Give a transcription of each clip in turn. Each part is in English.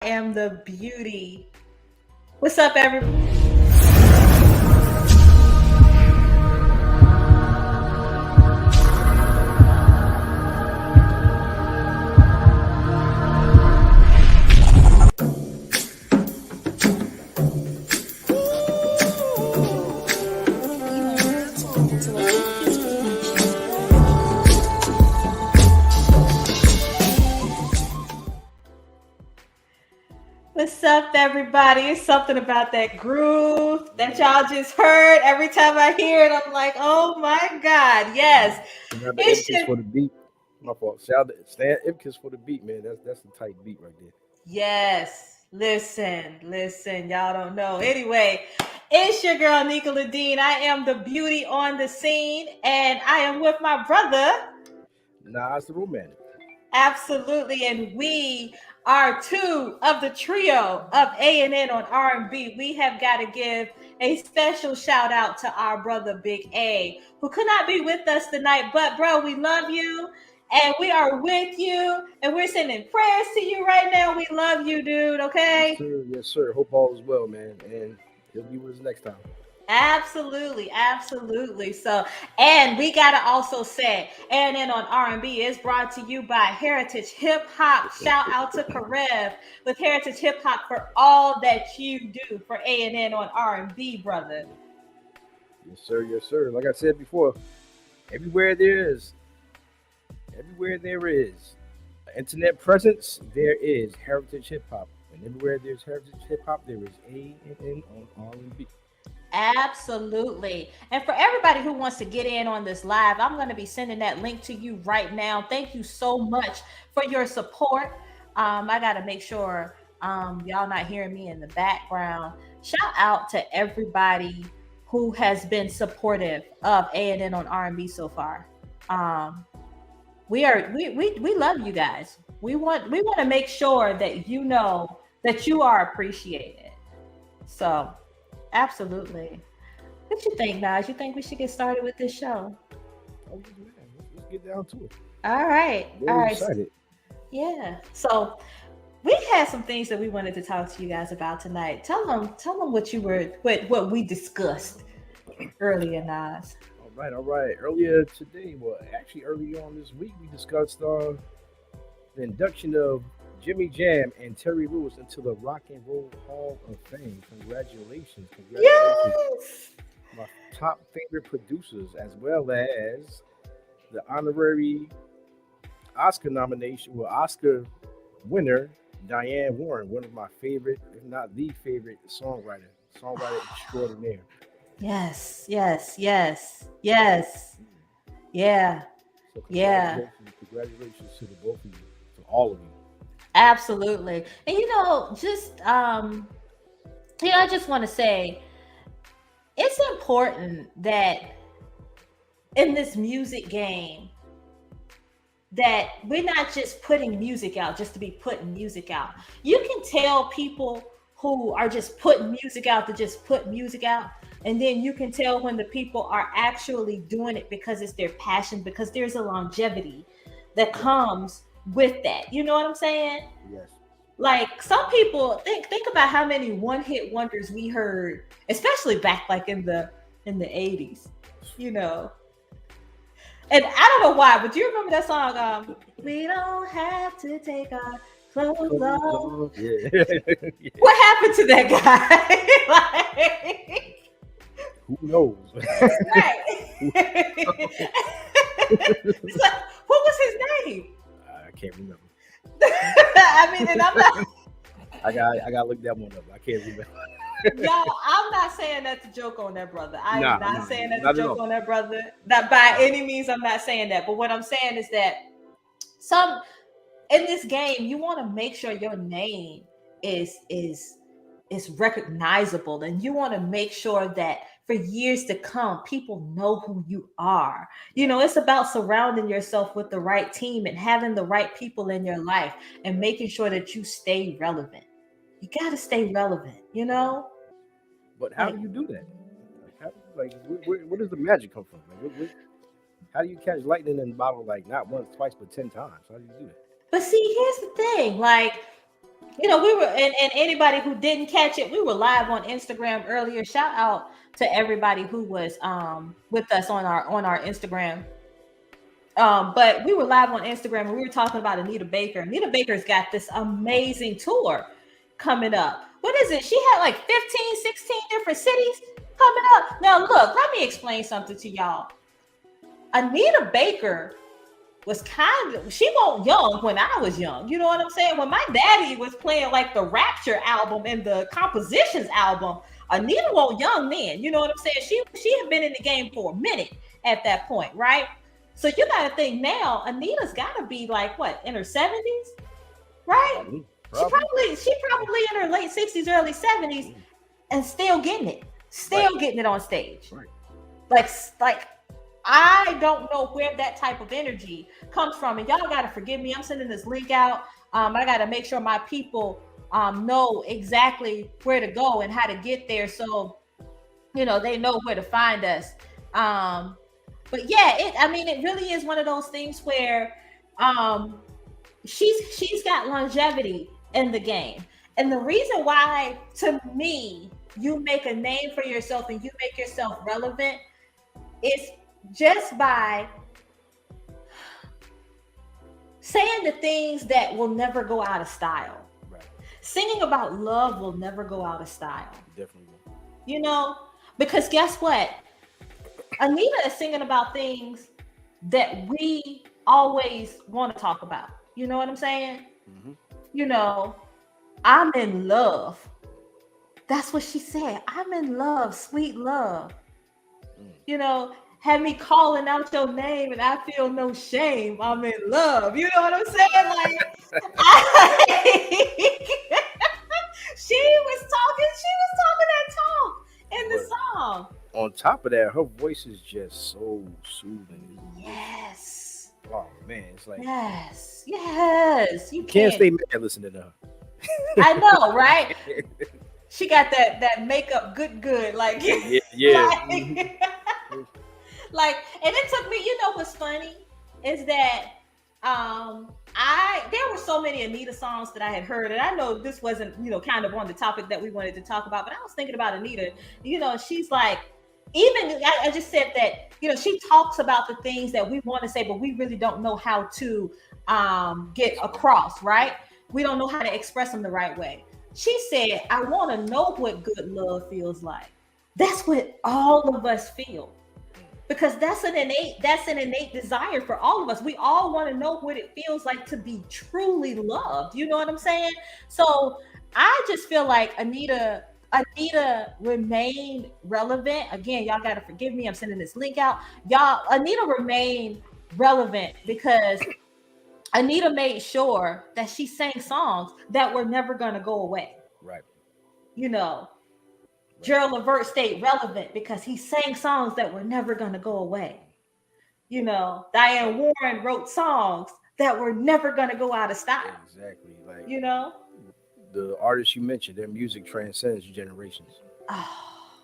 Am the beauty. What's up, everybody? What's up, everybody? It's something about that groove that y'all just heard. Every time I hear it, I'm like, oh my God, yes. Remember It Ibkis should, for the beat. My fault. Shout out Stan Ibkis for the beat, man. That's the tight beat right there. yes. Listen, y'all don't know. Anyway, it's your girl, Nika LaDean. I am the beauty on the scene, and I am with my brother. Nah, it's the romantic. Absolutely, and we are two of the trio of A&N on R&B. We have got to give a special shout out to our brother Big A, who could not be with us tonight. But bro, we love you, and we are with you, and we're sending prayers to you right now. We love you, dude. Yes, Okay. sir. Yes, sir. Hope all is well, man. And he'll be with us next time. Absolutely. So, and we gotta also say, A&N on R&B is brought to you by Heritage Hip Hop. Shout out to Karev with Heritage Hip Hop for all that you do for A&N on R&B, brother. Yes, sir. Yes, sir. Like I said before, everywhere there is, everywhere there is internet presence, there is heritage hip hop. And everywhere there's heritage hip hop, there is A&N on R&B. Absolutely. And for everybody who wants to get in on this live, I'm going to be sending that link to you right now. Thank you so much for your support. I got to make sure y'all not hearing me in the background. Shout out to everybody who has been supportive of A&N on R&B so far. Um, we love you guys. We want to make sure that you know that you are appreciated. So absolutely. What you think, guys? You think we should get started with this show? Oh, man. Let's get down to it. All right. All Very right. excited. Yeah. So we had some things that we wanted to talk to you guys about tonight. Tell them what we discussed earlier, Nas. All right. Earlier today, well, actually earlier on this week, we discussed the induction of Jimmy Jam and Terry Lewis into the Rock and Roll Hall of Fame. Congratulations, Yes. my top favorite producers, as well as the honorary Oscar nomination, well, Oscar winner, Diane Warren, one of my favorite, if not the favorite songwriter extraordinaire. Yes. Yeah. So Yeah. congratulations to the both of you, to all of you. Absolutely. And I just want to say it's important that in this music game that we're not just putting music out just to be putting music out. You can tell people who are just putting music out to just put music out. And then you can tell when the people are actually doing it because it's their passion, because there's a longevity that comes with that. You know what I'm saying? Yes. Like some people think about how many one-hit wonders we heard, especially back like in the 80s, you know. And I don't know why, but do you remember that song? We don't have to take our clothes off. Yeah. Yeah. What happened to that guy? like, Who knows? right. It's like, what was his name? I can't remember. I mean, and I'm not, I got to look that one up. I can't remember. y'all, I'm not saying that to joke on that brother. I am not Nah, saying that to not at joke all. on that brother. Not by any means, I'm not saying that. But what I'm saying is that some in this game, you want to make sure your name is recognizable, and you want to make sure that for years to come, people know who you are. You know, it's about surrounding yourself with the right team and having the right people in your life and making sure that you stay relevant. You got to stay relevant, you know? But how Like, do you do that? Where does the magic come from? How do you catch lightning in a bottle like not once, twice, but 10 times? How do you do that? but see, here's the thing. Like, We were, and anybody who didn't catch it, we were live on Instagram earlier. Shout out to everybody who was with us on our Instagram. But we were live on Instagram and we were talking about Anita Baker. Anita Baker's got this amazing tour coming up. What is it? She had like 15, 16 different cities coming up. Now, look, let me explain something to y'all. Anita Baker was she wasn't young when I was young. You know what I'm saying? When my daddy was playing like the Rapture album and the Compositions album, Anita wasn't young then. You know what I'm saying? She had been in the game for a minute at that point, right? So you got to think now, Anita's got to be like what, in her 70s, right? Probably. She probably in her late 60s, early 70s, and still getting it on stage. Right. Like I don't know where that type of energy comes from, and y'all got to forgive me. I'm sending this link out. I got to make sure my people know exactly where to go and how to get there, so they know where to find us. But yeah, it really is one of those things where she's got longevity in the game. And the reason why, to me, you make a name for yourself and you make yourself relevant is just by saying the things that will never go out of style. Right. Singing about love will never go out of style. Definitely. Because guess what? Anita is singing about things that we always want to talk about. You know what I'm saying? Mm-hmm. I'm in love. That's what she said. I'm in love, sweet love. Had me calling out your name and I feel no shame. I'm in love. You know what I'm saying? Like, she was talking that talk in the song. On top of that, her voice is just so soothing. Yes. Oh man, it's like yes. You can't stay mad listening to her. I know, right? She got that makeup good. Like yeah. Like, and it took me. What's funny is that there were so many Anita songs that I had heard, and I know this wasn't kind of on the topic that we wanted to talk about, but I was thinking about Anita. She's like, even I just said that she talks about the things that we want to say, but we really don't know how to get across, right? We don't know how to express them the right way. She said, I want to know what good love feels like. That's what all of us feel, because that's an innate desire for all of us. We all want to know what it feels like to be truly loved. You know what I'm saying? So I just feel like Anita remained relevant. Again, y'all got to forgive me. I'm sending this link out. Anita remained relevant because Anita made sure that she sang songs that were never going to go away. Right. Gerald Levert stayed relevant because he sang songs that were never going to go away. Diane Warren wrote songs that were never going to go out of style. Exactly. Like, the artists you mentioned, their music transcends generations. Oh,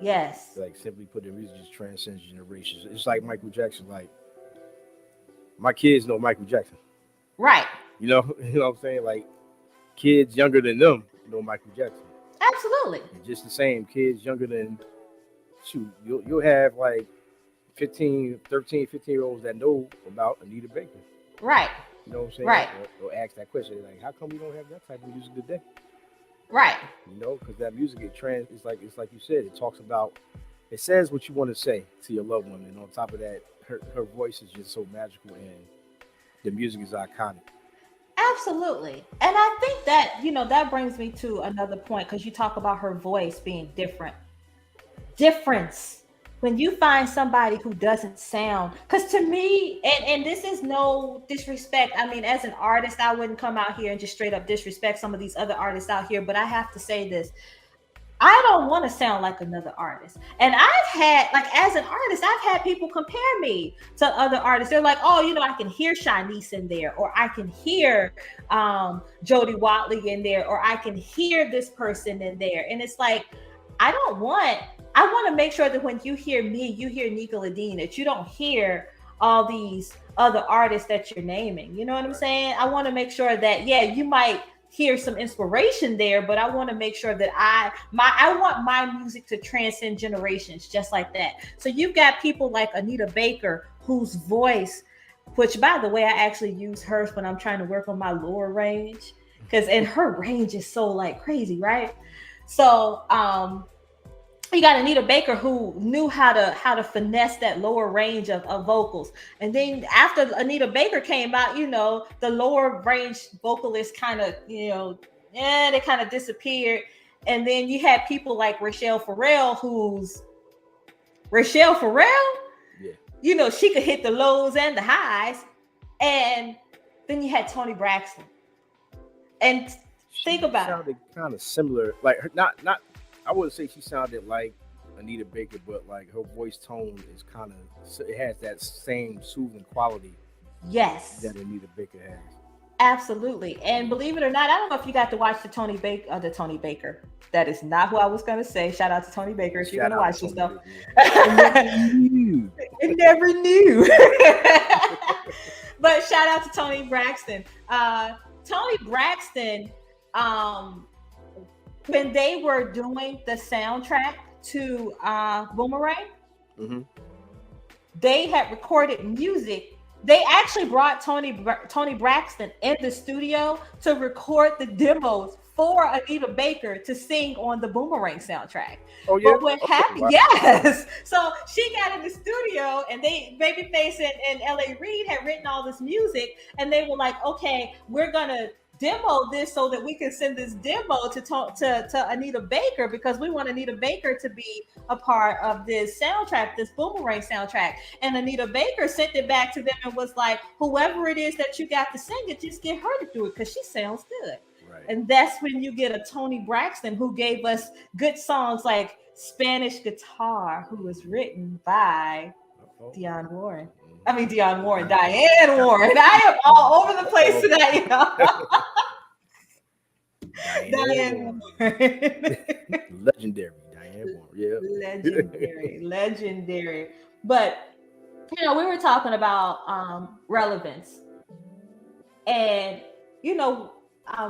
yes. Like, simply put, their music just transcends generations. It's like Michael Jackson. Like, my kids know Michael Jackson. Right. You know what I'm saying? Like, kids younger than them know Michael Jackson. Absolutely. And just the same, kids younger than, you'll have like 13, 15-year-olds that know about Anita Baker. Right. You know what I'm saying? Right. They'll ask that question, like, how come we don't have that type of music today? Right. Because that music, it's like you said, it says what you want to say to your loved one. And on top of that, her voice is just so magical and the music is iconic. Absolutely. And I think that, that brings me to another point, because you talk about her voice being different. Difference. When you find somebody who doesn't sound, because to me, and this is no disrespect. I mean, as an artist, I wouldn't come out here and just straight up disrespect some of these other artists out here, but I have to say this. I don't want to sound like another artist. And I've had, as an artist, I've had people compare me to other artists. They're like, oh, I can hear Shanice in there, or I can hear Jody Watley in there, or I can hear this person in there. And it's like, I want to make sure that when you hear me, you hear Nika LaDean, that you don't hear all these other artists that you're naming. You know what I'm saying? I want to make sure that, yeah, you might hear some inspiration there, but I want to make sure that I want my music to transcend generations just like that. So you've got people like Anita Baker, whose voice, which by the way, I actually use hers when I'm trying to work on my lower range. Because and her range is so like crazy, right? So you got Anita Baker who knew how to finesse that lower range of vocals. And then after Anita Baker came out, the lower range vocalists kind of, they kind of disappeared. And then you had people like Rachelle Farrell, she could hit the lows and the highs. And then you had Toni Braxton. And think about it. Sounded kind of similar, like her, not. I wouldn't say she sounded like Anita Baker, but like her voice tone is kind of, it has that same soothing quality. Yes, that Anita Baker has. Absolutely. And believe it or not, I don't know if you got to watch the Tony Baker. That is not who I was going to say. Shout out to Tony Baker if you're going to watch this stuff. I never knew. But shout out to Toni Braxton. Toni Braxton, when they were doing the soundtrack to Boomerang, they had recorded music. They actually brought Toni Braxton in the studio to record the demos for Anita Baker to sing on the Boomerang soundtrack. Oh yeah. But what happened? Wow. Yes. So she got in the studio, and Babyface and L.A. Reid had written all this music, and they were like, "Okay, we're gonna demo this so that we can send this demo to Anita Baker, because we want Anita Baker to be a part of this soundtrack, this Boomerang soundtrack." And Anita Baker sent it back to them and was like, "Whoever it is that you got to sing it, just get her to do it because she sounds good." Right. And that's when you get a Toni Braxton who gave us good songs like Spanish Guitar, who was written by Diane Warren. Diane Warren. I am all over the place tonight, Diane Warren. Legendary. Diane Warren. Yeah. Legendary. But, we were talking about relevance. And,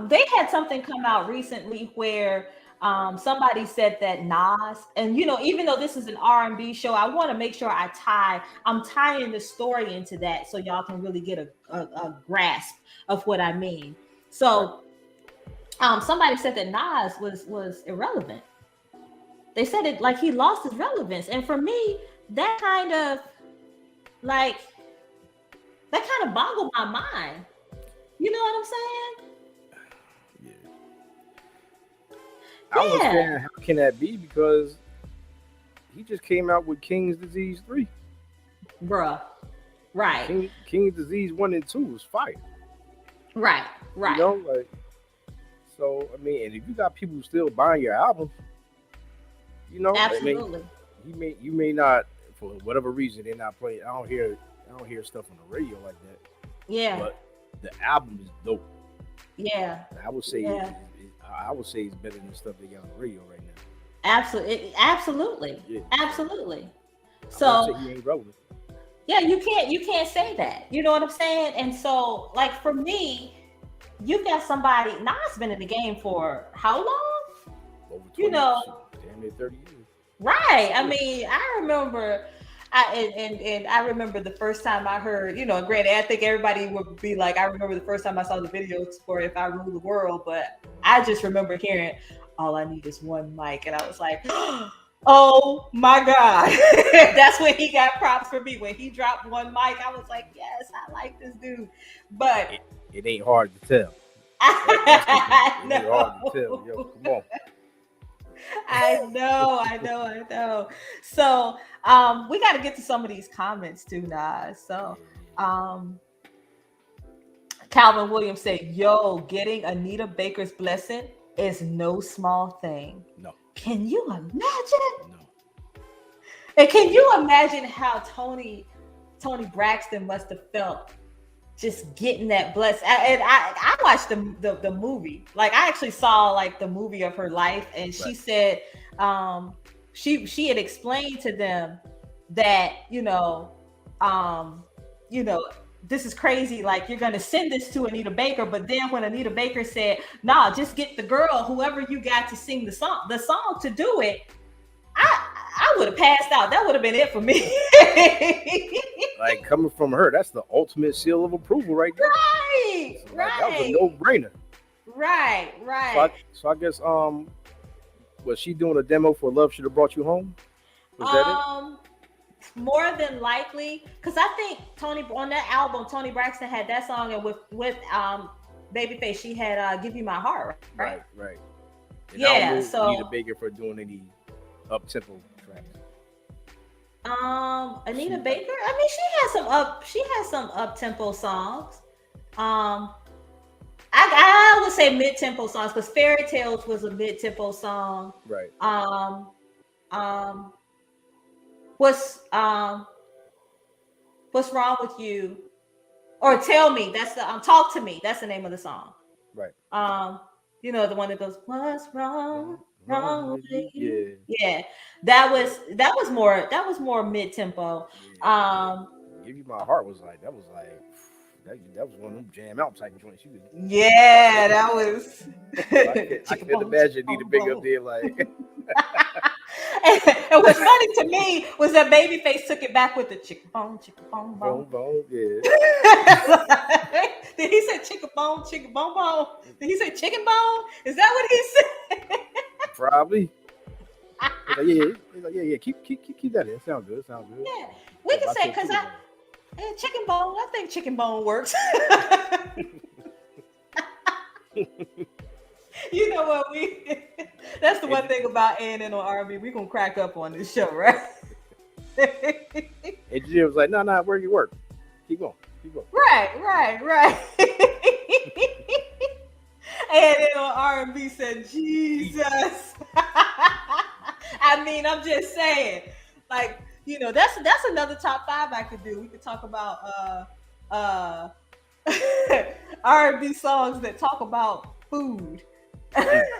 they had something come out recently where somebody said that Nas, and even though this is an R&B show, I want to make sure I'm tying the story into that so y'all can really get a grasp of what I mean. So somebody said that Nas was irrelevant. They said it like he lost his relevance. And for me, that kind of boggled my mind. You know what I'm saying? I don't understand how can that be, because he just came out with King's Disease 3. Bruh. Right. King's Disease 1 and 2 was fire. Right. So, and if you got people still buying your albums, absolutely. You may not, for whatever reason, they're not playing. I don't hear stuff on the radio like that. Yeah. But the album is dope. Yeah. I would say it's better than stuff they got on the radio right now. Absolutely. Yeah. Absolutely. So he ain't relevant. Yeah, you can't say that. You know what I'm saying? And so, like, for me, you got somebody. Nas been in the game for how long? Over 20 damn near 30 years. Right. I remember. I remember the first time I heard, granted, I think everybody would be like, I remember the first time I saw the videos for If I Rule the World, but I just remember hearing, all I need is one mic. And I was like, oh my God. That's when he got props for me. When he dropped one mic, I was like, yes, I like this dude. But it ain't hard to tell. It ain't hard to tell. Yo, come on. I know. So we got to get to some of these comments too, Nas. So Calvin Williams said, "Yo, getting Anita Baker's blessing is no small thing." No. Can you imagine? No. And can you imagine how Toni Braxton must have felt just getting that blessing? And I watched the movie. Like, I actually saw like the movie of her life, and she said she had explained to them that this is crazy. Like, you're going to send this to Anita Baker. But then when Anita Baker said, nah, just get the girl, whoever you got to sing the song to do it, I would have passed out. That would have been it for me. Like, coming from her, that's the ultimate seal of approval right there. Right, So, right. That was a no-brainer. Right, right. So I guess was she doing a demo for Love Should Have Brought You Home? Was that it? More than likely, because I think Tony on that album, Tony Braxton had that song, and with Babyface, she had "Give You My Heart," right? Right. And Yeah. So Anita Baker for doing any up-tempo tracks. Anita Baker. I mean, she has some up-tempo songs. I would say mid-tempo songs, because Fairy Tales was a mid-tempo song. Right. What's wrong with you? Or Tell Me. That's the Talk to Me. That's the name of the song. Right. You know, the one that goes, what's wrong with you? Yeah. That was more mid-tempo. Yeah. Give You My Heart was like that was one of them jam out type of joints. Yeah, that was. I can imagine Anita Baker up there like. And what's funny to me was that Babyface took it back with the chicken bone, Yeah. Did he say chicken bone, Did he say chicken bone? Is that what he said? Probably. He's like, yeah. Keep that in. Sounds good. Yeah, we can say, because chicken bone. I think chicken bone works. You know what? That's the one thing about A&N on R&B. We gonna crack up on this show, right? And Jim was like, no, where you work? Keep going. Right. A&N on R&B said, Jesus. I mean, I'm just saying, like, you know, that's another top 5 I could do. We could talk about R&B songs that talk about food. Especially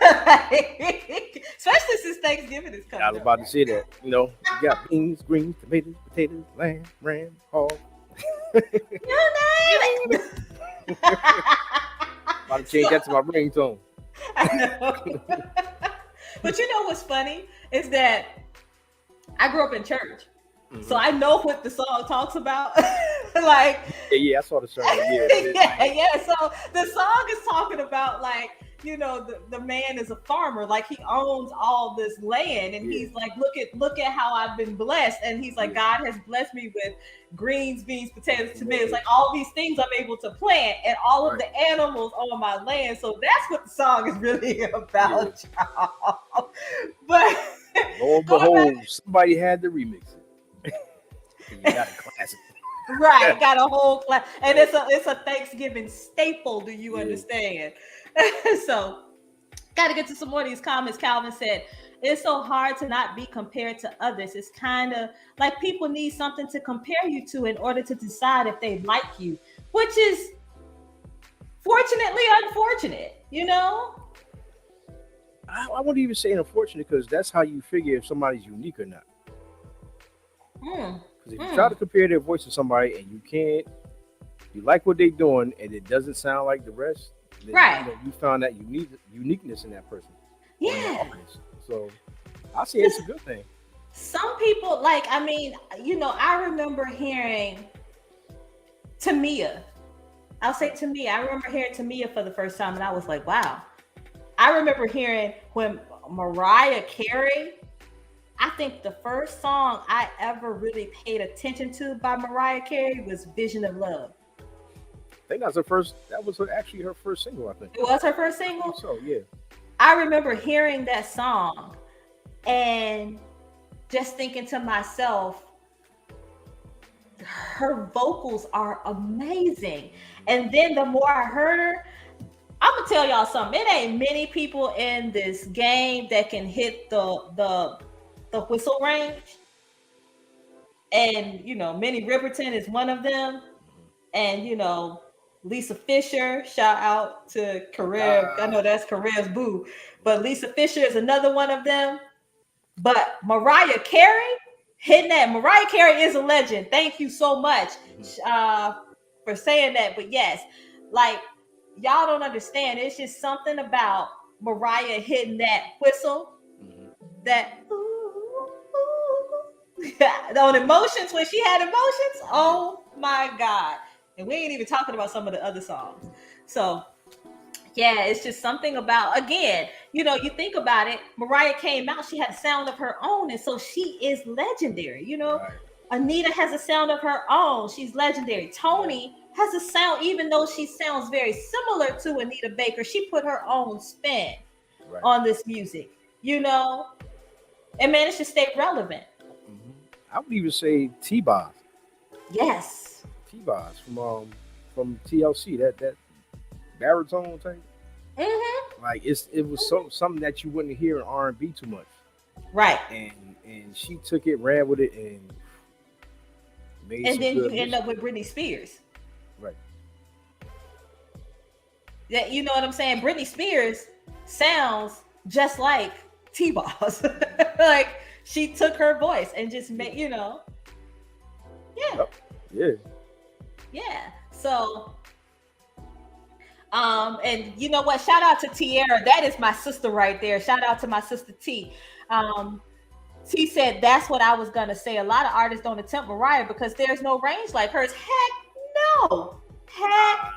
since Thanksgiving is coming. I was about to say that. You know, you got beans, greens, tomatoes, potatoes, lamb, ram, hog. You name it. About to change that to my ringtone. I know. But you know what's funny is that I grew up in church. Mm-hmm. So I know what the song talks about. Like, yeah, I saw the song. Yeah. So the song is talking about, like, you know, the man is a farmer, like he owns all this land, and he's like, look at how I've been blessed, and he's like, God has blessed me with greens, beans, potatoes, tomatoes, like all these things I'm able to plant, and all of the animals on my land. So that's what the song is really about, y'all. But lo and behold, somebody had to remix it. You got a classic. Right, got a whole class, and it's a Thanksgiving staple. Do you understand? So, got to get to some more of these comments. Calvin said, it's so hard to not be compared to others. It's kind of like people need something to compare you to in order to decide if they like you, which is fortunately unfortunate, you know? I wouldn't even say unfortunate, because that's how you figure if somebody's unique or not. Because if you try to compare their voice to somebody and you like what they're doing and it doesn't sound like the rest, then, right? You found that uniqueness in that person. Yeah. So I say it's a good thing. Some people, like, I mean, you know, I remember hearing Tamia. I'll say Tamia. I remember hearing Tamia for the first time, and I was like, wow. I remember hearing when Mariah Carey. I think the first song I ever really paid attention to by Mariah Carey was Vision of Love. I think that was actually her first single, I think. It was her first single? So, yeah. I remember hearing that song and just thinking to myself, her vocals are amazing. And then the more I heard her, I'm gonna tell y'all something. It ain't many people in this game that can hit the whistle range. And, you know, Minnie Riperton is one of them. And, you know, Lisa Fisher, shout out to Karev. I know that's Karev's boo. But Lisa Fisher is another one of them. But Mariah Carey, hitting that. Mariah Carey is a legend. Thank you so much. for saying that. But yes, like y'all don't understand. It's just something about Mariah hitting that whistle, that on emotions, when she had emotions. Oh my God. And we ain't even talking about some of the other songs. So yeah, it's just something about, again, you think about it. Mariah came out, she had a sound of her own, and so she is legendary. Right. Anita has a sound of her own. She's legendary. Toni has a sound, even though she sounds very similar to Anita Baker, she put her own spin Right. on this music, and managed to stay relevant. I would even say T-Boz. Yes. T-Boz from TLC, that baritone type. Like it was something that you wouldn't hear in R&B too much. Right. And she took it, ran with it, and made And some then you good end music. up with Britney Spears. Right. That, you know what I'm saying? Britney Spears sounds just like T-Boz. Like she took her voice and just made, yeah. Yep. Yeah. Yeah. So and you know what? Shout out to Tierra. That is my sister right there. Shout out to my sister T. T said that's what I was gonna say. A lot of artists don't attempt Mariah because there's no range like hers. Heck no. Heck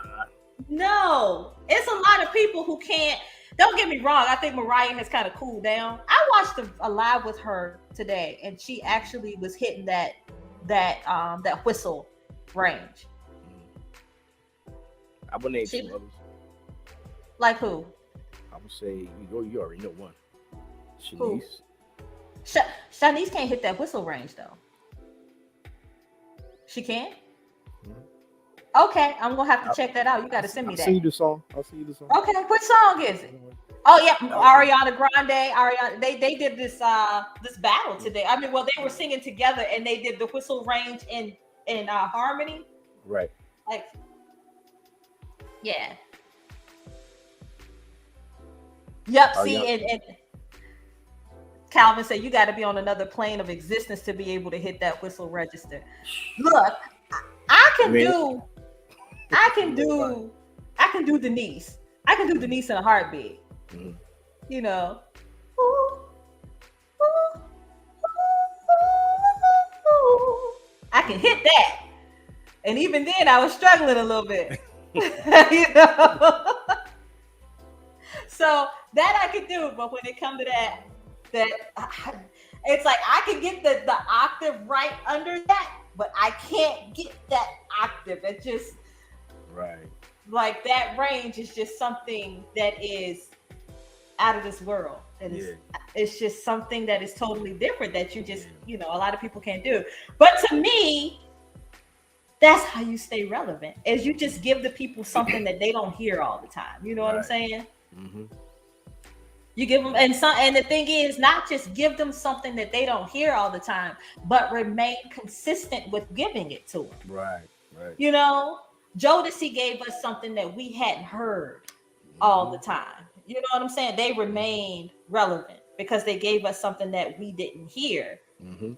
no. It's a lot of people who can't. Don't get me wrong. I think Mariah has kind of cooled down. I watched a live with her today, and she actually was hitting that whistle range. I would name some others. Like who? I would say you already know one. Who? Shanice. Shanice can't hit that whistle range though. She can't? Okay, I'm gonna have to check that out. You gotta send me that. I'll send you the song. Okay, what song is it? Oh yeah, Ariana Grande. They did this battle today. I mean, well, they were singing together and they did the whistle range in harmony. Right. Like, yeah. Yep. See, and Calvin said you got to be on another plane of existence to be able to hit that whistle register. Look, I can do Denise. I can do Denise in a heartbeat. You know. I can hit that. And even then I was struggling a little bit. You know. So that I could do, but when it comes to that it's like I can get the octave right under that, but I can't get that octave. It just right. Like that range is just something that is out of this world. It's just something that is totally different that you just, a lot of people can't do. But to me, that's how you stay relevant, is you just give the people something that they don't hear all the time. You know what I'm saying? You give them, and the thing is, not just give them something that they don't hear all the time, but remain consistent with giving it to them. Right. Jodeci gave us something that we hadn't heard all the time. You know what I'm saying? They remained relevant because they gave us something that we didn't hear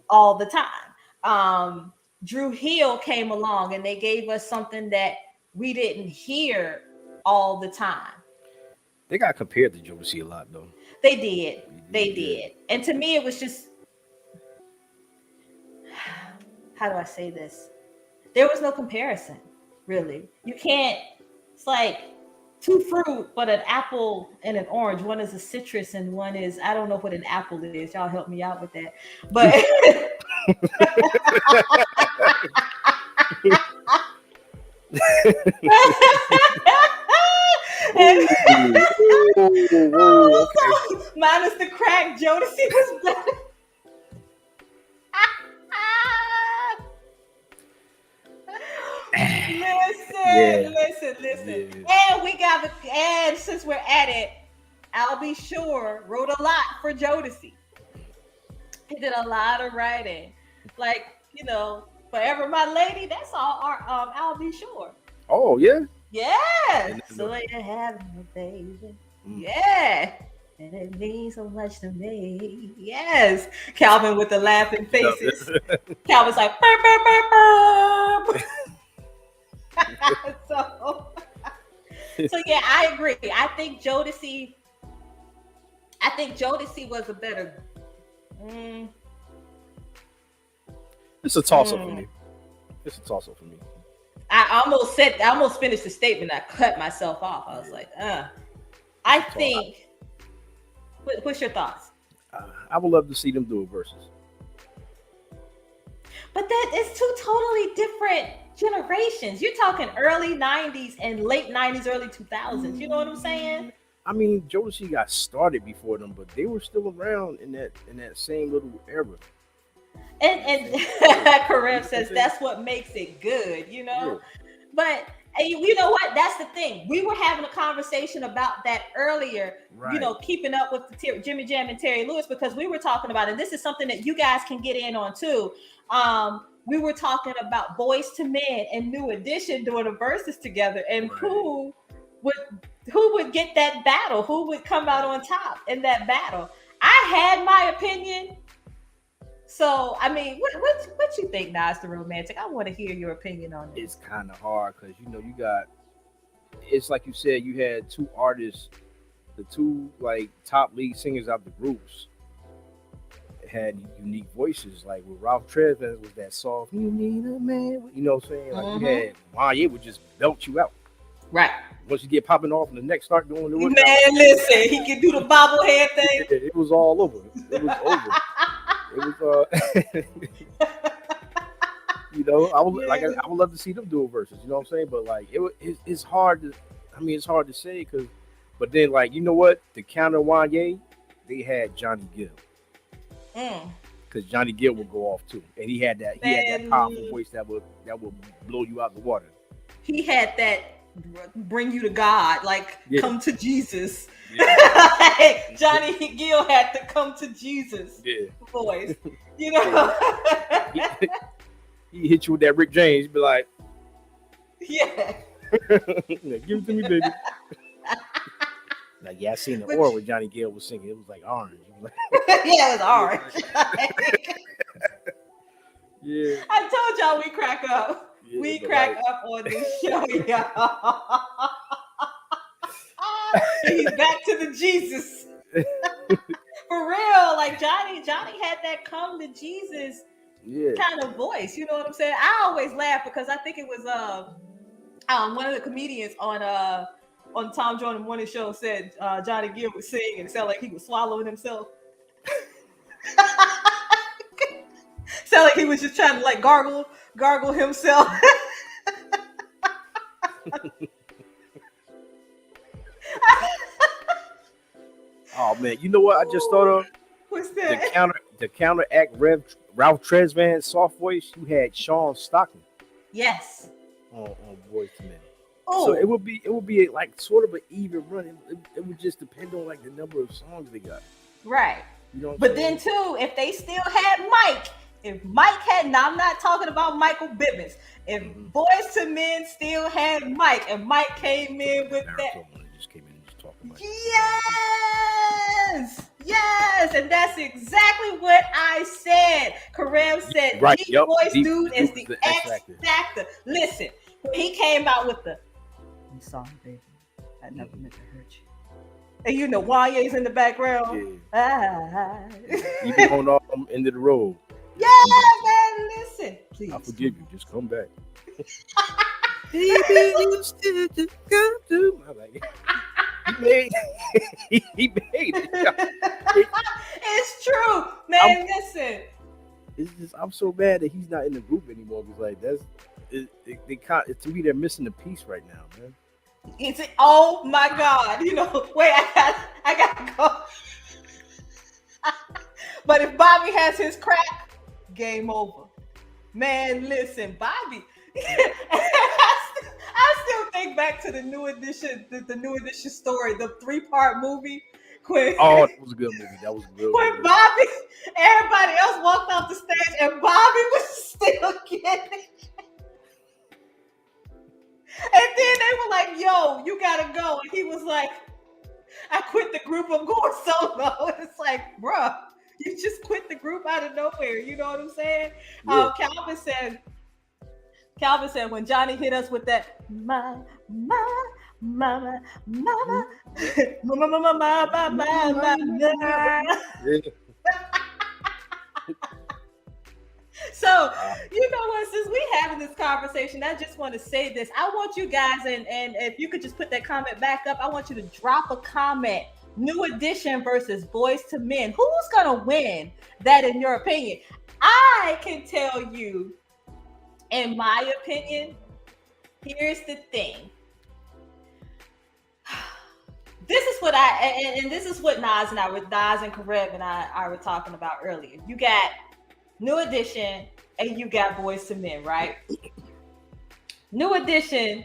all the time. Drew Hill came along and they gave us something that we didn't hear all the time. They got compared to Jodeci a lot, though. They did. And to me, it was just, how do I say this? There was no comparison, really. You can't, it's like two fruit, but an apple and an orange. One is a citrus and one is, I don't know what an apple is. Y'all help me out with that. But minus the crack, Jodeci was better. Listen. Yeah. And since we're at it, I'll Be Sure wrote a lot for Jodeci. He did a lot of writing. Like, Forever My Lady, that's all I'll Be Sure. Oh, yeah? Yeah. So you have me, baby. Yeah. And it means so much to me. Yes. Calvin with the laughing faces. Calvin's like, burr, burr, burr, burr. so, so yeah, I agree. I think Jodeci was a better. Mm, It's a toss up for mm. me. It's a toss up for me. I almost finished the statement. I cut myself off. I was like, It's I a toss. think. What's your thoughts? I would love to see them do it versus. But that is two totally different generations. You're talking early '90s and late '90s, early 2000s. You know what I'm saying? I mean, Jodeci got started before them, but they were still around in that same little era. And Same era. You Kareem know what I'm says saying? that's what makes it good, Yeah. But you know what? That's the thing. We were having a conversation about that earlier. Right. Keeping up with the Jimmy Jam and Terry Lewis because we were talking about, and this is something that you guys can get in on too. We were talking about Boys to Men and New Edition doing a verses together, and Right. would who would get that battle? Who would come out on top in that battle? I had my opinion. So, I mean, what you think, Nas the Romantic? I want to hear your opinion on It's this. kind of hard because you got. It's like you said, you had two artists, the two like top lead singers of the groups had unique voices. Like with Ralph Tresvant was that soft, you need a man. You know what I'm saying? Like you Mm-hmm. had Wanye would just belt you out. Right. Once you get popping off and the next start doing the workout, Man, listen, he can do the bobblehead thing. it was all over. It was over. It was I would like Yeah. I would love to see them do a versus. You know what I'm saying? But like it's hard to. I mean, it's hard to say because, but then like you know what? The counter Wanye, they had Johnny Gill Mm. because Johnny Gill would go off too, and he had that powerful Man, voice that would blow you out the water. he had that bring you to God, like Yeah, come to Jesus. yeah, Johnny Gill had to come to Jesus yeah, voice, you yeah. know? He, he hit you with that Rick James, be like, Yeah. "Yeah, give it to me, baby." Like, yeah, I seen the But aura where Johnny Gill was singing. It was like orange. It was yeah, it was like, orange. yeah, I told y'all we crack up. yeah, We but crack like, up on this show, y'all. He's back to the Jesus. For real. Like Johnny had that come to Jesus yeah, kind of voice. You know what I'm saying? I always laugh because I think it was one of the comedians on Tom Jordan Morning Show said Johnny Gill would sing and it sounded like he was swallowing himself. Sound like he was just trying to like gargle himself. oh man, you know what I just thought of? What's The that? counteract Ralph Tresvant's soft voice. You had Sean Stockton Yes. on Boys to Men. So Oh, it would be like sort of an even run. It would just depend on like the number of songs they got. right. You know what I'm But saying? then too, if they still had Mike, if Mike had, now I'm not talking about Michael Bibbins. If Mm-hmm. Boys to Men still had Mike, and Mike came in with that, Baritone just came in and just talking about yes, yes, and that's exactly what I said. Kareem said, right. "Deep Yep. Voice Deep Dude is Dude was the the X X Factor. Factor." Listen, when he came out with the, "I'm sorry, baby, I never meant to hurt you," and you know Wanye's in the background. Ah. Even on end of the road. Yeah, Just come back. man, listen. Please. I forgive you. Just come back. Baby, you still to come to. I'm like, he made, he made it. It's true, man. I'm, Listen. it's just I'm so mad that he's not in the group anymore. Because like they can't. To me, they're missing the piece right now, man. It's oh my God. Wait, I gotta go. But if Bobby has his crack, game over. Man, listen, Bobby. I still think back to the new edition, the new edition story, the 3-part movie when Oh, that was a good movie. That was real when good. Bobby, everybody else walked off the stage and Bobby was still getting it. And then they were like, "Yo, you gotta go," and he was like, "I quit the group. I'm going solo." And it's like, bruh, you just quit the group out of nowhere. You know what I'm saying? Yeah. Calvin said, Calvin said when Johnny hit us with that mama, mama, mama, mama. So, you know what? Since we having this conversation, I just want to say this. I want you guys, and if you could just put that comment back up, I want you to drop a comment. New Edition versus Boys to Men. Who's gonna win that in your opinion? I can tell you, in my opinion, here's the thing. This is what and this is what Nas and Karev and I were talking about earlier. You got New Edition and you got Boys to Men, right? New Edition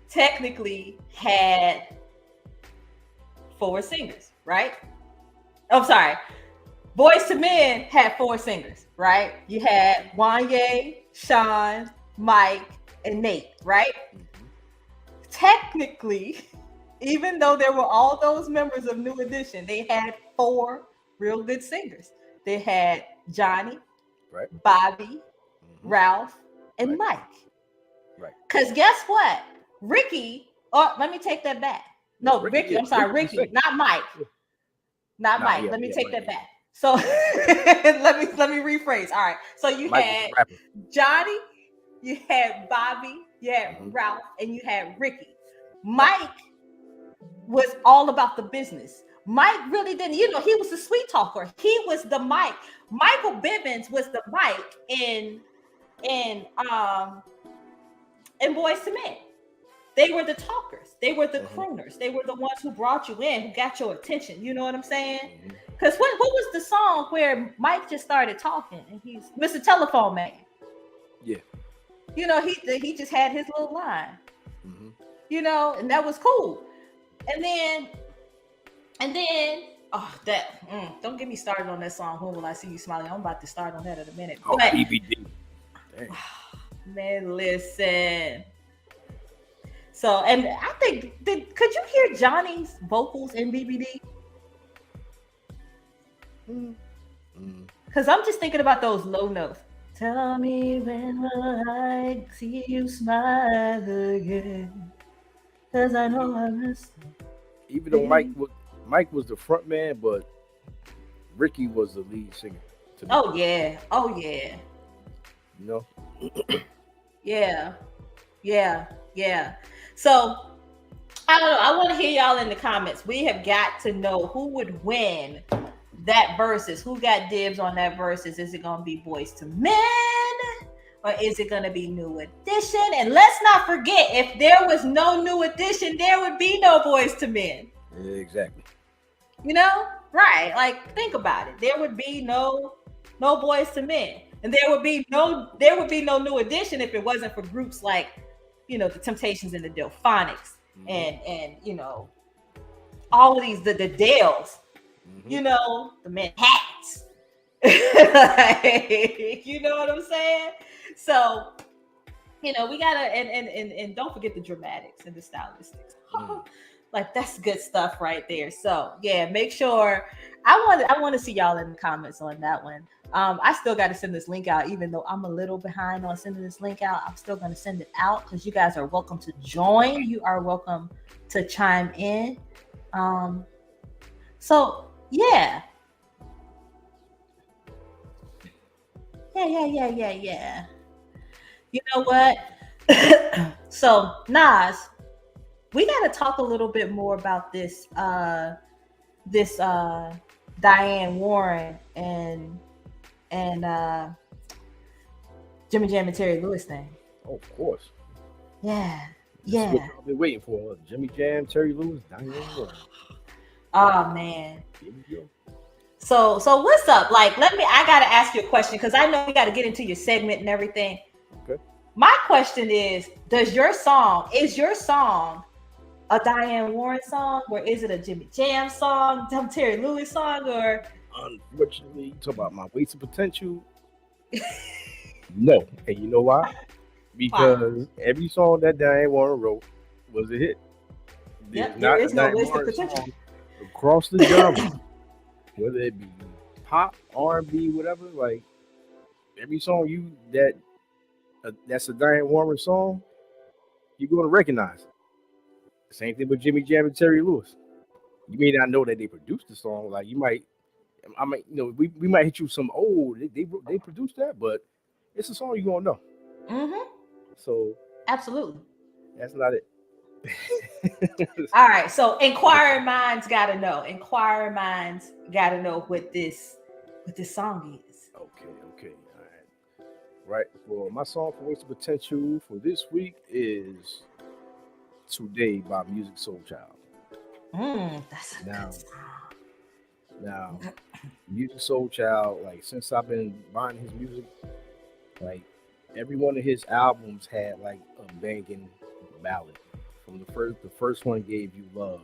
technically had 4 singers, right? Oh, sorry. Boys to Men had 4 singers, right? You had Wanye, Sean, Mike, and Nate, right? Technically, even though there were all those members of New Edition, they had 4 real good singers. They had Johnny, right, Bobby, Ralph, and Mike. Right. Because guess what? Ricky, let me take that back. No, Ricky, I'm sorry, Ricky, not Mike. Not Mike. Let me take that back. So let me rephrase. All right. So you had Johnny, you had Bobby, you had Ralph, and you had Ricky. Mike was all about the business. Mike really didn't, he was a sweet talker. He was the Mike. Michael Bivins was the Mike in Boys to Men. They were the talkers. They were the crooners. They were the ones who brought you in, who got your attention. You know what I'm saying? Because what was the song where Mike just started talking and he's Mr. Telephone Man? Yeah. He just had his little line. And that was cool. And then, don't get me started on that song, When Will I See You Smiling? I'm about to start on that in a minute. Oh, BBD. Man, listen. So, and I think, could you hear Johnny's vocals in BBD? Because I'm just thinking about those low notes. Tell me when will I see you smile again? Because I know I missed it. Even though Mike was the front man, but Ricky was the lead singer. Oh yeah. Yeah. So I don't know. I want to hear y'all in the comments. We have got to know who would win that versus. Who got dibs on that versus? Is it going to be Boys to Men? Or is it going to be New Edition? And let's not forget, if there was no New Edition, there would be no Boys to Men. Yeah, exactly. Right? Like, think about it. There would be no Boys to Men, and there would be no New Edition if it wasn't for groups like, the Temptations and the Delphonics, and all of these the Dales, the Manhattans. You know what I'm saying? So, we gotta and don't forget the dramatics and the stylistics. Like, that's good stuff right there. So yeah, make sure I want to see y'all in the comments on that one. I still got to send this link out, even though I'm a little behind on sending this link out. I'm still going to send it out because you guys are welcome to join. You are welcome to chime in. So yeah. Yeah. You know what? So Nas, we got to talk a little bit more about this Diane Warren and Jimmy Jam and Terry Lewis thing. Oh, of course. Yeah. That's what I've been waiting for. Jimmy Jam, Terry Lewis, Diane Warren. Oh man. So what's up? Like, I gotta ask you a question because I know you gotta get into your segment and everything. Okay. My question is your song a Diane Warren song, or is it a Jimmy Jam song, Terry Lewis song, or? Unfortunately, you talk about My Wasted Potential. No. And you know why? Because every song that Diane Warren wrote was a hit. There is no wasted potential. Across the genre, whether it be pop, R&B, whatever, like every song that that's a Diane Warren song, you're gonna recognize it. Same thing with Jimmy Jam and Terry Lewis. You may not know that they produced the song. Like you might, I might, we might hit you some. Oh, they produced that, but it's a song you're gonna know. Mm-hmm. So Absolutely. that's not it. All right. So inquiring minds gotta know. Inquiring minds gotta know what this song is. Okay, okay, all right, right. Well, my song for Wasted Potential for this week is "Today" by Music Soul Child. That's a good Now, song. now, Music Soul Child. Like since I've been buying his music, like every one of his albums had like a banging ballad. From the first one gave you "Love,"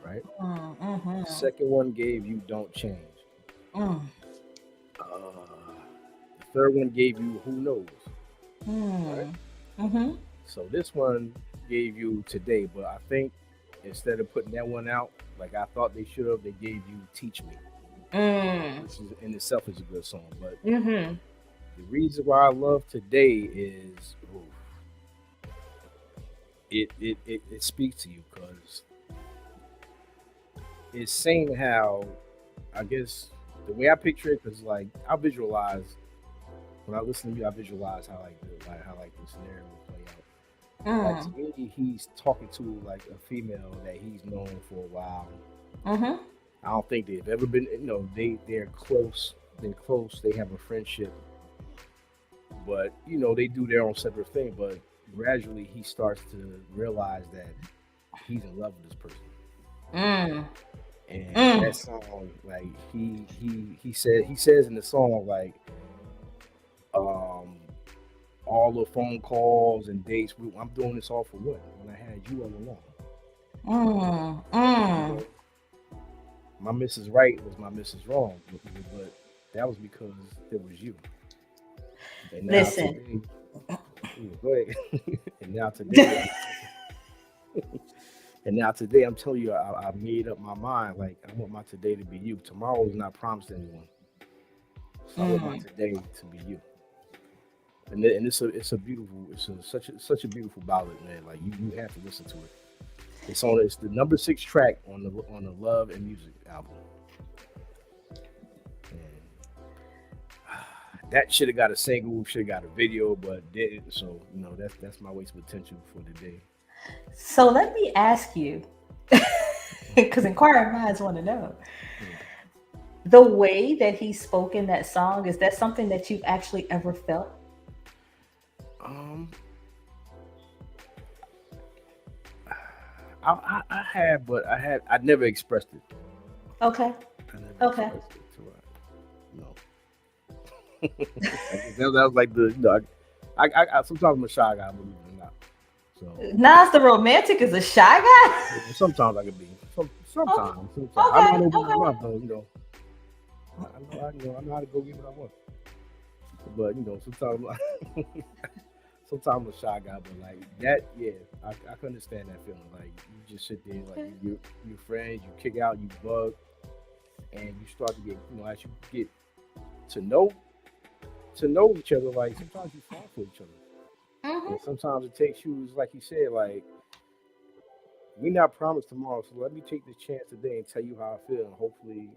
right? Mm-hmm. Second one gave you "Don't Change." Mm, Uh, the third one gave you "Who Knows," right? mm, mm-hmm. So this one gave you "Today," but I think instead of putting that one out like I thought they should have, they gave you "Teach Me," Mm, which is in itself is a good song. But mm-hmm. the reason why I love "Today" is it speaks to you because it's saying how I guess the way I picture it, because like I visualize when I listen to you, I visualize how like the scenario will play out. Like to Mm, me, he's talking to like a female that he's known for a while. mm-hmm. I don't think they've ever been. They're close. They're close. They have a friendship, but they do their own separate thing. But gradually, he starts to realize that he's in love with this person. Mm, And that mm. song, like he says in the song, like um all the phone calls and dates. I'm doing this all for what? When I had you all along. Mm, You mm. know, my Mrs. Right was my Mrs. Wrong, but that was because there was you. And now Listen, today, go ahead. and now today, I'm telling you, I made up my mind. Like I want my today to be you. Tomorrow is not promised to anyone, so I want my mm. today to be you. And it's a beautiful, such a beautiful ballad, man. Like you have to listen to it. It's the number six track on the Love and Music album. And that should have got a single, should have got a video, but didn't. So that's my waste potential for the day. So let me ask you, because inquiring minds want to know Hmm. the way that he spoke in that song. Is that something that you've actually ever felt? Um, I had, but I never expressed it. Okay. I never Okay. expressed it to no. I guess that was like I sometimes I'm a shy guy, believe it or not. So Nas the romantic is a shy guy. sometimes I can be. Okay. Sometimes I know how Okay. to open my Okay. mouth though. I know how to go get what I want. But sometimes sometimes I'm a shy guy, but like that, yeah, I can understand that feeling. Like you just sit there, like Okay. you friends, you kick out, you bug, and you start to get, as you get to know each other. Like sometimes you fall for each other, and Mm-hmm. sometimes it takes you, it's like you said, like we not promised tomorrow, so let me take this chance today and tell you how I feel, and hopefully,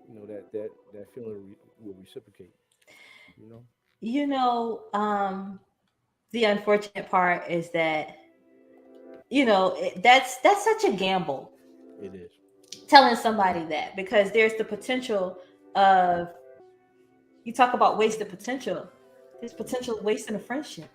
that feeling will reciprocate. You know, You know, the unfortunate part is that that's such a gamble it is. telling somebody that, because there's the potential of, you talk about wasted potential. There's potential of wasting a friendship.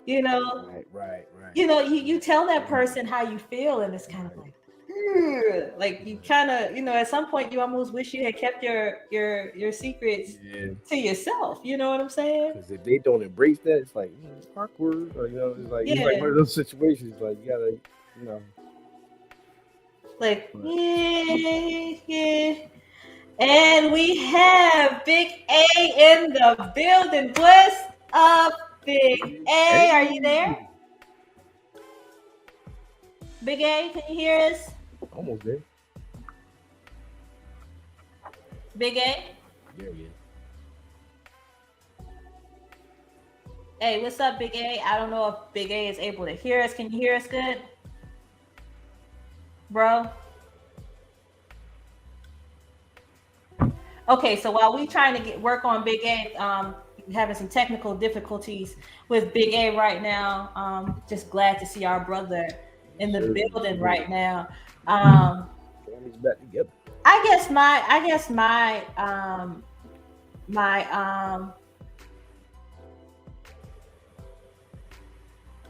You know, Right, right, right, you tell that right, person how you feel, and it's kind of right, like, "Ugh," like you right. kind of, at some point you almost wish you had kept your secrets Yeah. to yourself. You know what I'm saying? Because if they don't embrace that, it's like awkward. Or, it's like one Yeah. of those situations. Like you gotta, you know. Like, But yeah, yeah. And we have Big A in the building. What's up, Big A? Are you there? hey, Big A, can you hear us? almost there. Big A? There he is. Hey, what's up, Big A? I don't know if Big A is able to hear us. Can you hear us good, bro? Okay, so while we trying to get work on Big A, having some technical difficulties with Big A right now. Just glad to see our brother Yes, in the sir. building right now. Um, Family's back together. I guess my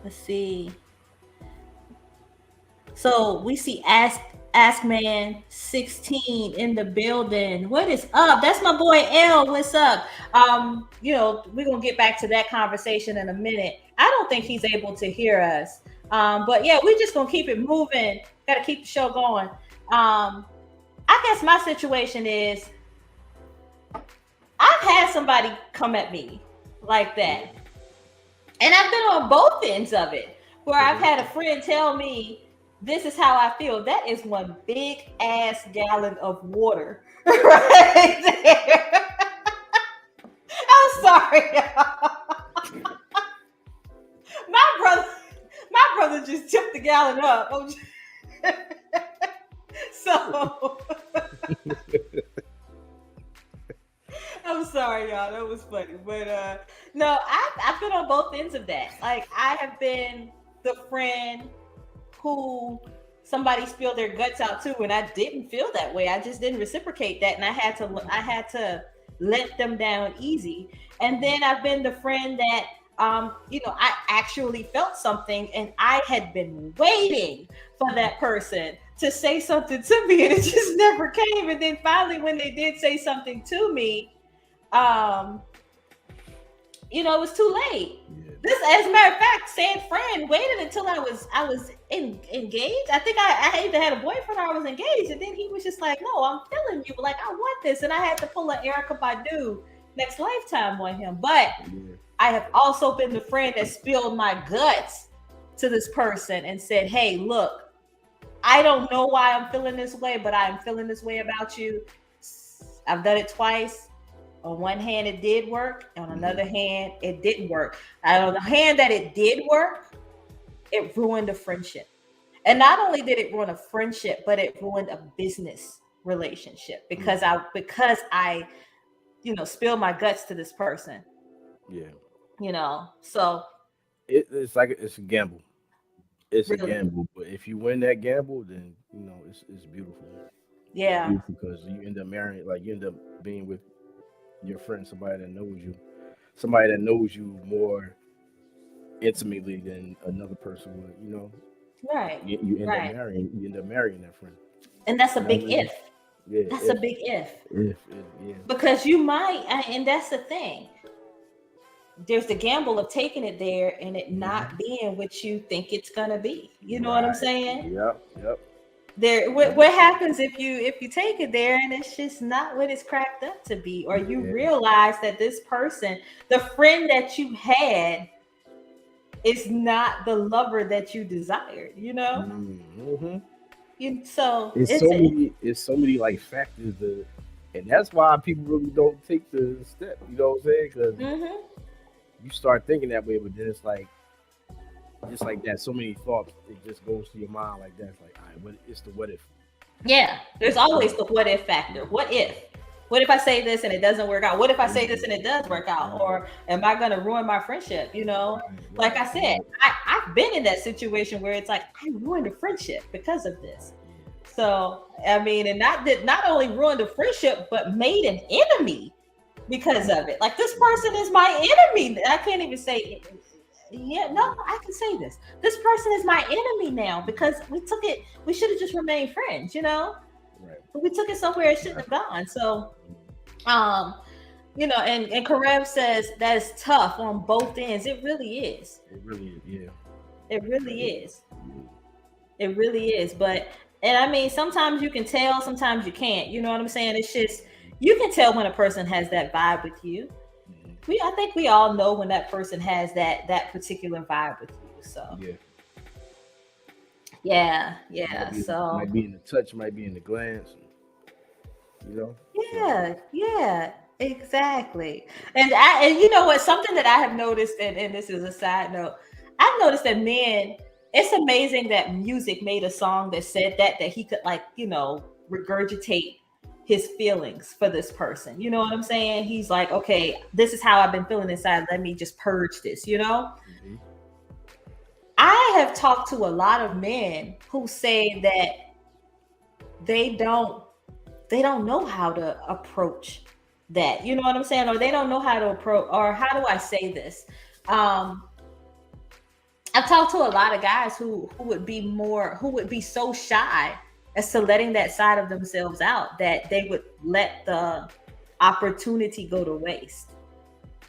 let's see. So we see Ask Man 16 in the building. What is up? That's my boy L. What's up? We're gonna get back to that conversation in a minute. I don't think he's able to hear us. But yeah, we're just gonna keep it moving. Gotta keep the show going. I guess my situation is I've had somebody come at me like that. And I've been on both ends of it, where I've had a friend tell me, this is how I feel. That is one big ass gallon of water right there. I'm sorry. my brother, my brother just tipped the gallon up. So I'm sorry, y'all. That was funny. But no, I've been on both ends of that. Like I have been the friend who somebody spilled their guts out to, and I didn't feel that way. I just didn't reciprocate that, and I had to let them down easy. And then I've been the friend that I actually felt something, and I had been waiting for that person to say something to me, and it just never came. And then finally, when they did say something to me, um, it was too late. Yeah. This, as a matter of fact, said friend waited until I was engaged. I think I either had a boyfriend or I was engaged, and then he was just like, "No, I'm feeling you. Like I want this," and I had to pull an Erica Badu Next Lifetime on him. But Yeah. I have also been the friend that spilled my guts to this person and said, "Hey, look, I don't know why I'm feeling this way, but I am feeling this way about you. I've done it twice. On one hand, it did work. On another hand, it didn't work. And on the hand that it did work, it ruined a friendship. And not only did it ruin a friendship, but it ruined a business relationship because I spilled my guts to this person. Yeah. So It's a gamble. It's a really, gamble, but if you win that gamble, then it's beautiful. It's yeah, beautiful because you end up marrying, like you end up being with your friend, somebody that knows you more intimately than another person would. right, right. You end up marrying that friend. And that's a You know big what I mean? if. Yeah. That's a big if. Yeah. Because you might, and that's the thing. There's the gamble of taking it there and it not Hmm. being what you think it's gonna be. You know what I'm Right. saying? Yep. Yep. There, what happens if you take it there and it's just not what it's cracked up to be, or you Yeah. realize that this person, the friend that you had, is not the lover that you desired. Hmm. So It's it's so many. It's so many like factors and that's why people really don't take the step. You know what I'm saying? Because hmm you start thinking that way, but then it's like just like that. So many thoughts. It just goes to your mind like that. It's like, all right, what? It's the what if. yeah. There's always the what if factor. What if? What if I say this and it doesn't work out? What if I say this and it does work out? Right. Or am I going to ruin my friendship? Right. Like Right. I said, I've been in that situation where it's like I ruined a friendship because of this. Yeah. So I mean, and not only ruined a friendship, but made an enemy because of it. Like this person is my enemy. I can't even say, yeah, no, I can say this. This person is my enemy now because we should have just remained friends. Right. But we took it somewhere it shouldn't have gone. So, um, and Karev says that's tough on both ends. It really is. It really is. Yeah. It really Yeah. is. It really is. And I mean, sometimes you can tell, sometimes you can't. You know what I'm saying? It's just you can tell when a person has that vibe with you. Mhm. I think we all know when that person has that particular vibe with you. So Yeah. yeah, Might yeah. be So might be in the touch, might be in the glance. You know. So yeah, yeah. Exactly. And you know what? Something that I have noticed, and this is a side note, I've noticed that men, it's amazing that music made a song that said that he could, like, regurgitate his feelings for this person. You know what I'm saying? He's like, okay, this is how I've been feeling inside. Let me just purge this. Mhm. I have talked to a lot of men who say that they don't they don't know how to approach that. You know what I'm saying? Or they don't know how to approach, or how do I say this? Um, I've talked to a lot of guys who would be so shy as to letting that side of themselves out that they would let the opportunity go to waste.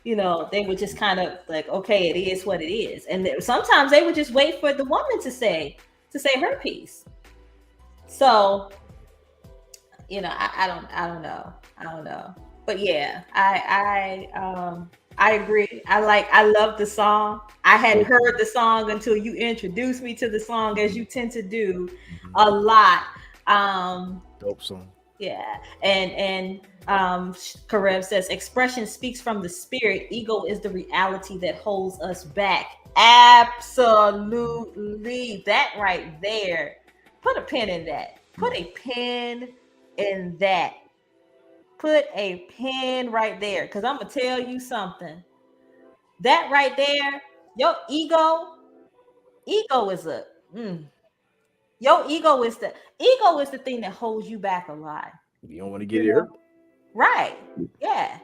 They would just kind of like, okay, it is what it is. And sometimes they would just wait for the woman to say her piece. So I don't know. But yeah, I agree. I love the song. I hadn't heard the song until you introduced me to the song, as you tend to do Mhm. a lot. Um, Dope song. yeah. And Karev says expression speaks from the spirit. Ego is the reality that holds us back. Absolutely. That right there. Put a pin in that. Put a pin in that. Put a pin right there. Because I'm going to tell you something. That right there, your ego is a, mm, your ego is the thing that holds you back a lot. You don't want to get You it hurt. know? Right. Yeah.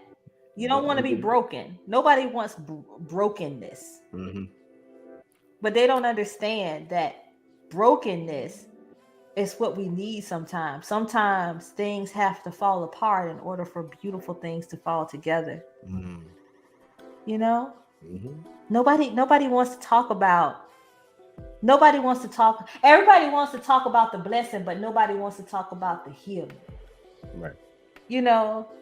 You You don't don't want want to to be get it hurt. broken. Nobody wants brokenness. Mm-hmm. But they don't understand that brokenness is what we need sometimes. Sometimes things have to fall apart in order for beautiful things to fall together. Mm-hmm. You know? Mm-hmm. Nobody wants to talk about nobody wants to talk everybody wants to talk about the blessing, but nobody wants to talk about the healing. Right.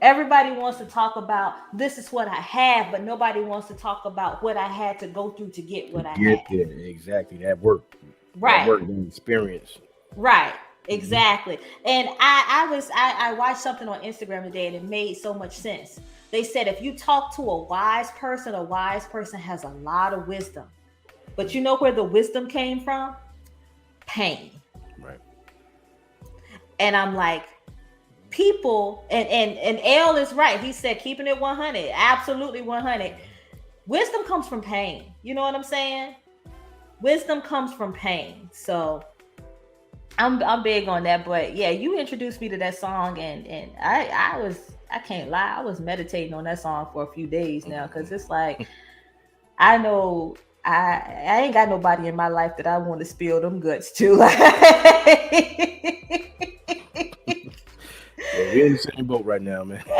Everybody wants to talk about this is what I have, but nobody wants to talk about what I had to go through to get To what I get have. there, exactly. That work. That Right. work, that experience. Right. Mm-hmm. Exactly. And I watched something on Instagram today and it made so much sense. They said if you talk to a wise person has a lot of wisdom. But you know where the wisdom came from? Pain. Right. And I'm like, people, and L is right. He said keeping it 100, absolutely 100. Wisdom comes from pain. You know what I'm saying? Wisdom comes from pain. So I'm big on that. But yeah, you introduced me to that song, and I can't lie, I was meditating on that song for a few days now, because it's like I know I ain't got nobody in my life that I want to spill them guts to. Well, we're in the same boat right now, man. So,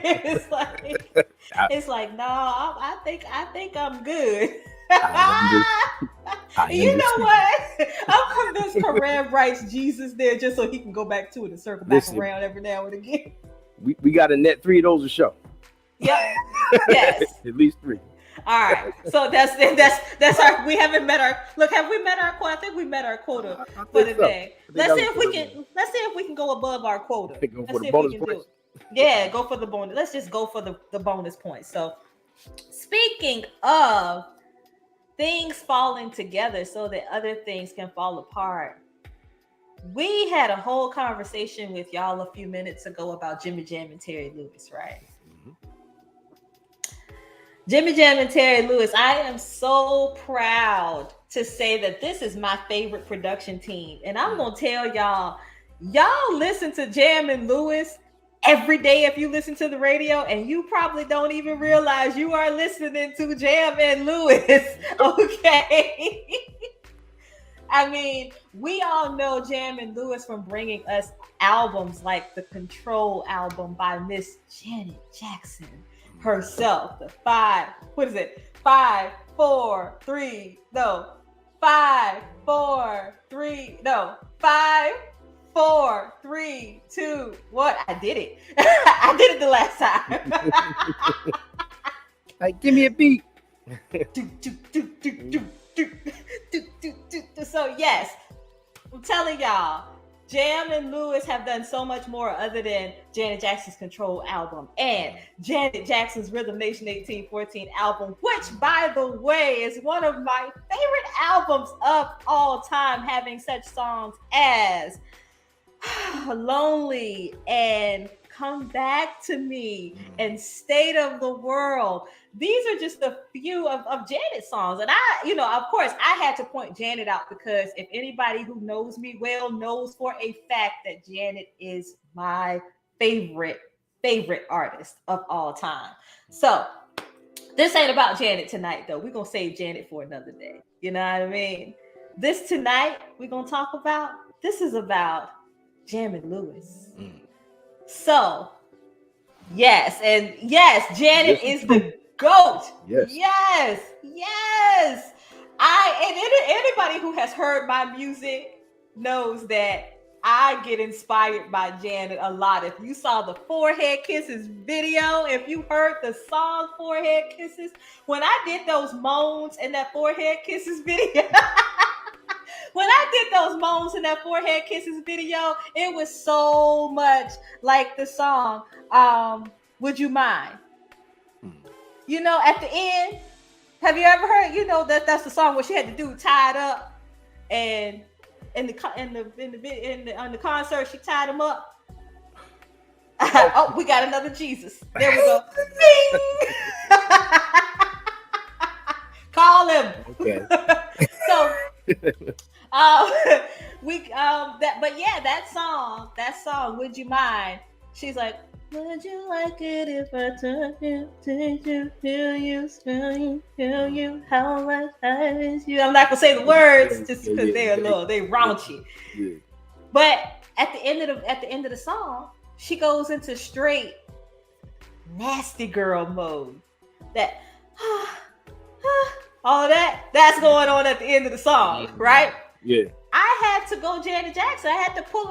it's like I, it's like no, I think I'm good. I, under, I You know understand. what? I'm convinced Kareem writes Jesus there just so he can go back to it and circle back Listen, around every now and again. we got to net 3 of those a show. Yep. Yes. At least 3. All right. So that's our. We haven't met our. Look, have we met our quota? I think we met our quota I for think the so. day. I think Let's that see was if we can. Let's see if we can go above our quota. go for Let's the see if we bonus can do points. it. Yeah, go for the bonus. Let's just go for the bonus points. So, speaking of things falling together so that other things can fall apart, we had a whole conversation with y'all a few minutes ago about Jimmy Jam and Terry Lewis, right? Mhm. Jimmy Jam and Terry Lewis, I am so proud to say that this is my favorite production team. And I'm going to tell y'all listen to Jam and Lewis every day if you listen to the radio, and you probably don't even realize you are listening to Jam and Lewis. Okay. I mean, we all know Jam and Lewis from bringing us albums like the Control album by Miss Janet Jackson herself. The what is it? 5, 4, 3, what? I did it. I did it the last time. Like, give me a beat. So yes, I'm telling y'all, Jam and Lewis have done so much more other than Janet Jackson's Control album and Janet Jackson's Rhythm Nation 1814 album, which, by the way, is one of my favorite albums of all time, having such songs as Lonely and Come Back to Me and State of the World. These are just a few of Janet's songs. And of course, I had to point Janet out because if anybody who knows me well knows for a fact that Janet is my favorite artist of all time. So this ain't about Janet tonight, though. We're going to save Janet for another day. You know what I mean? This tonight, we're going to talk about, this is about Jam and Lewis. So, yes, Janet is the GOAT. Yes. Anybody who has heard my music knows that I get inspired by Janet a lot. If you saw the Forehead Kisses video, if you heard the song Forehead Kisses, when I did those moans in that Forehead Kisses video, it was so much like the song, Would You Mind? At the end, have you ever heard, that's the song where she had the dude tied up and on the concert, she tied him up. Oh, we got another Jesus. There we go. Call him. Okay. So, that song, Would You Mind? She's like, would you like it if I touch you, take you, feel you, smell you, tell you how much I miss you? I'm not gonna say the words just because they raunchy. Yeah. But at the end of the song, she goes into straight nasty girl mode. That all of that's going on at the end of the song, right? Yeah. I had to go Janet Jackson. I had to pull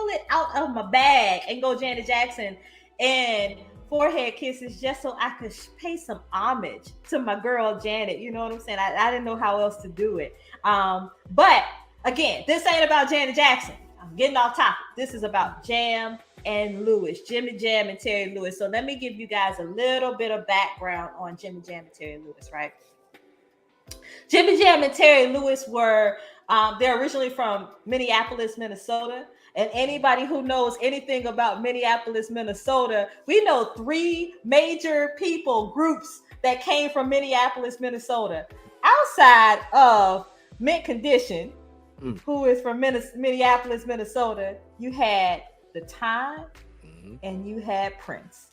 it out of my bag and go Janet Jackson and Forehead Kisses just so I could pay some homage to my girl Janet. You know what I'm saying? I didn't know how else to do it. But again, this ain't about Janet Jackson. I'm getting off topic. This is about Jam and Lewis, Jimmy Jam and Terry Lewis. So let me give you guys a little bit of background on Jimmy Jam and Terry Lewis, right? Jimmy Jam and Terry Lewis were, they're originally from Minneapolis, Minnesota. And anybody who knows anything about Minneapolis, Minnesota, we know 3 major groups that came from Minneapolis, Minnesota. Outside of Mint Condition, who is from Minneapolis, Minnesota, you had The Time and you had Prince.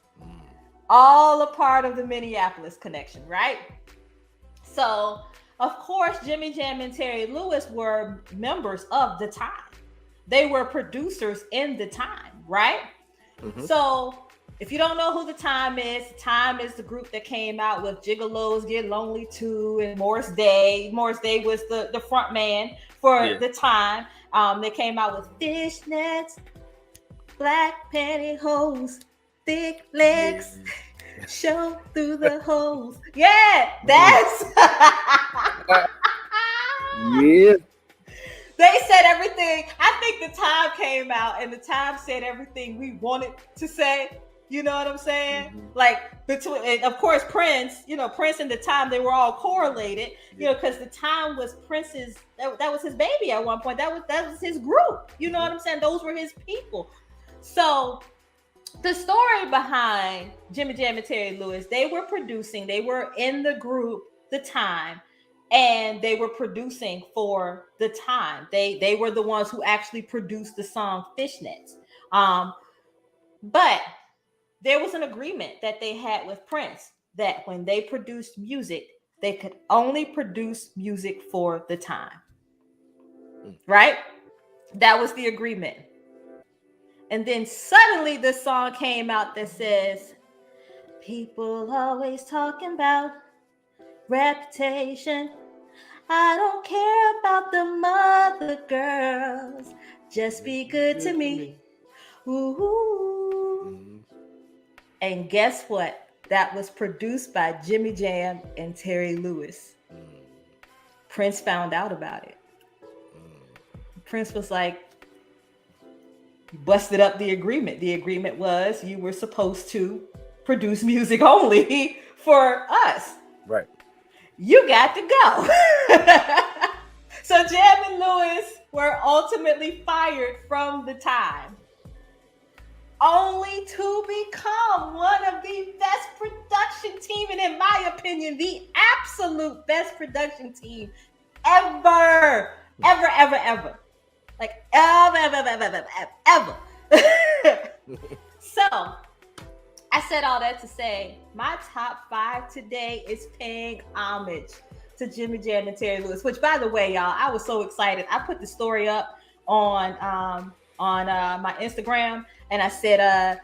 All a part of the Minneapolis connection, right? So, of course, Jimmy Jam and Terry Lewis were members of The Time. They were producers in The Time, right? So, if you don't know who The Time is the group that came out with Gigolos Get Lonely Too and Morris Day. Morris Day was the front man for The Time. They came out with Fishnets, Black Pantyhose, Thick Legs. Show through the holes. Yeah, that's yeah. They said everything. I think The Time came out and The Time said everything we wanted to say. You know what I'm saying? Like between, and of course, Prince. Prince and The Time, they were all correlated. Because The Time was Prince's. That was his baby at one point. That was his group. You know what I'm saying? Those were his people. So. The story behind Jimmy Jam and Terry Lewis, they were in the group The Time, and they were producing for The Time. They were the ones who actually produced the song Fishnets. But there was an agreement that they had with Prince that when they produced music, they could only produce music for The Time. Right? That was the agreement. And then suddenly this song came out that says, people always talking about reputation. I don't care about the mother girls. Just be good to me. Ooh. And guess what? That was produced by Jimmy Jam and Terry Lewis. Prince found out about it. Prince was like, You busted up the agreement. The agreement was you were supposed to produce music only for us. Right. You got to go. So Jam and Lewis were ultimately fired from the time, only to become one of the best production team, and in my opinion, the absolute best production team ever, ever. Like ever. So I said all that to say my top 5 today is paying homage to Jimmy Jam and Terry Lewis. Which, by the way, y'all, I was so excited. I put the story up on my Instagram, and I said,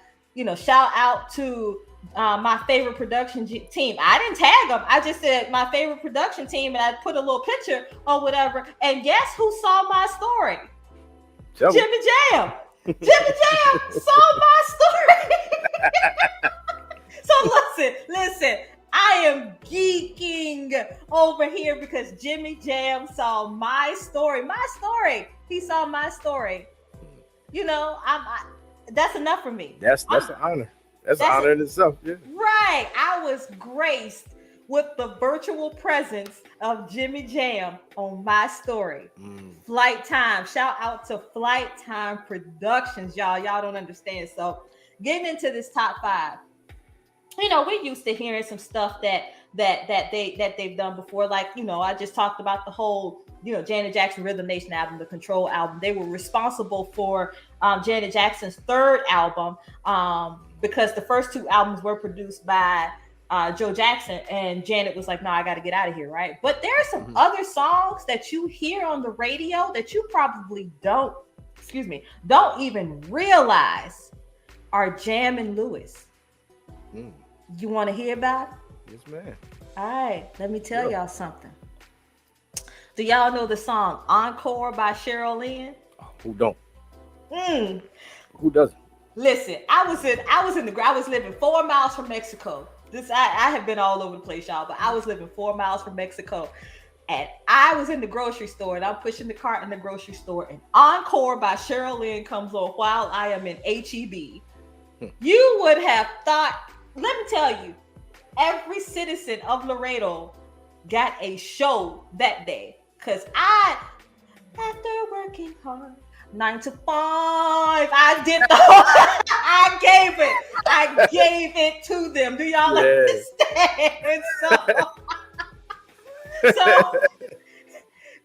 shout out to my favorite production team. I didn't tag them. I just said my favorite production team, and I put a little picture or whatever. And guess who saw my story? Jimmy Jam. Jimmy Jam saw my story. So listen. I am geeking over here because Jimmy Jam saw my story. He saw my story. That's enough for me. That's an honor. That's an honor in itself. Yeah. Right. I was graced with the virtual presence of Jimmy Jam on my story. Flight Time. Shout out to Flight Time Productions, y'all. Y'all don't understand. So getting into this top 5. We're used to hearing some stuff that they've done before. Like, I just talked about the whole, Janet Jackson Rhythm Nation album, the Control album. They were responsible for Janet Jackson's 3rd album because the first 2 albums were produced by Joe Jackson, and Janet was like, no, I got to get out of here, right? But there are some other songs that you hear on the radio that you probably don't even realize are Jam and Lewis. You want to hear about it? Yes, ma'am. All right, let me tell y'all something. Do y'all know the song Encore by Cheryl Lynn? Oh, who don't? Who doesn't? Listen, I was living 4 miles from Mexico. I have been all over the place, y'all, but I was living 4 miles from Mexico. And I was in the grocery store, and I'm pushing the cart in the grocery store, and Encore by Cheryl Lynn comes on while I am in HEB. You would have thought, let me tell you, every citizen of Laredo got a show that day. Because after working hard, 9 to 5, I did I gave it to them. Do y'all understand? So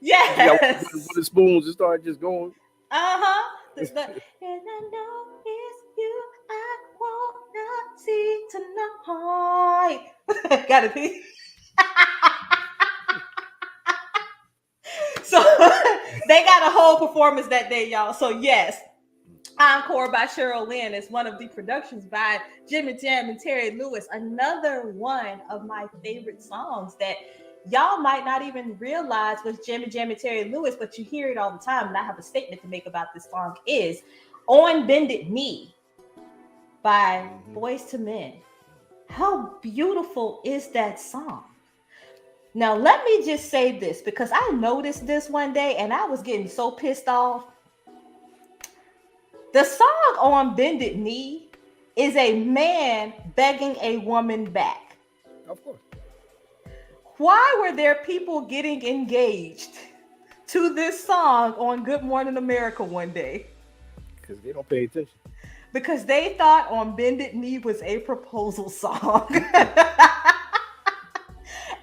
yes. With the spoons and started just going. And I know it's you I wanna see tonight. Gotta be. So they got a whole performance that day, y'all. So yes, Encore by Cheryl Lynn is one of the productions by Jimmy Jam and Terry Lewis. Another one of my favorite songs that y'all might not even realize was Jimmy Jam and Terry Lewis, but you hear it all the time. And I have a statement to make about this song is On Bended Knee by Boyz II Men. How beautiful is that song? Now, let me just say this because I noticed this one day and I was getting so pissed off. The song On Bended Knee is a man begging a woman back. Of course. Why were there people getting engaged to this song on Good Morning America one day? Because they don't pay attention. Because they thought On Bended Knee was a proposal song.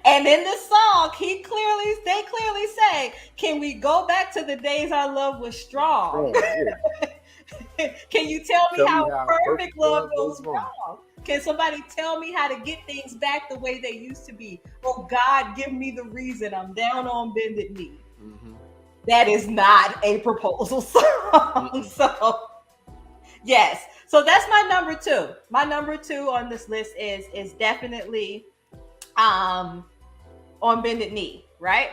And in the song, they clearly say, can we go back to the days our love was strong? Yeah. Can you tell me how perfect love goes wrong? Can somebody tell me how to get things back the way they used to be? Oh, God, give me the reason I'm down on bended knee. That is not a proposal song. So, yes. So that's my number 2. My number 2 on this list is definitely On Bended Knee, right?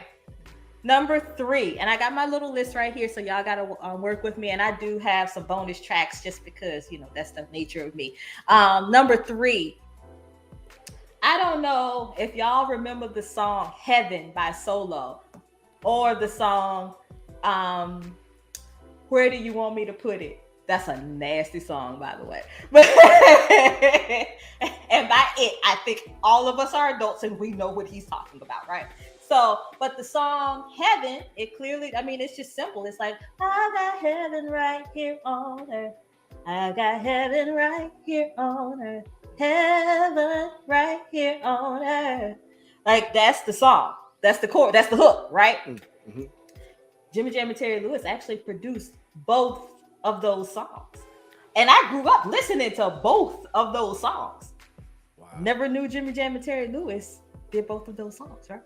Number 3, and I got my little list right here, so y'all gotta work with me. And I do have some bonus tracks just because, that's the nature of me. Number 3, I don't know if y'all remember the song Heaven by Solo or the song Where Do You Want Me to Put It That's a nasty song, by the way. But and by it, I think all of us are adults and we know what he's talking about, right? So, but the song Heaven, it clearly, I mean, it's just simple. It's like, I got heaven right here on earth. I got heaven right here on earth. Heaven right here on earth. Like, that's the song. That's the chord. That's the hook, right? Mm-hmm. Jimmy Jam and Terry Lewis actually produced both of those songs. And I grew up listening to both of those songs. Wow. Never knew Jimmy Jam and Terry Lewis did both of those songs, right?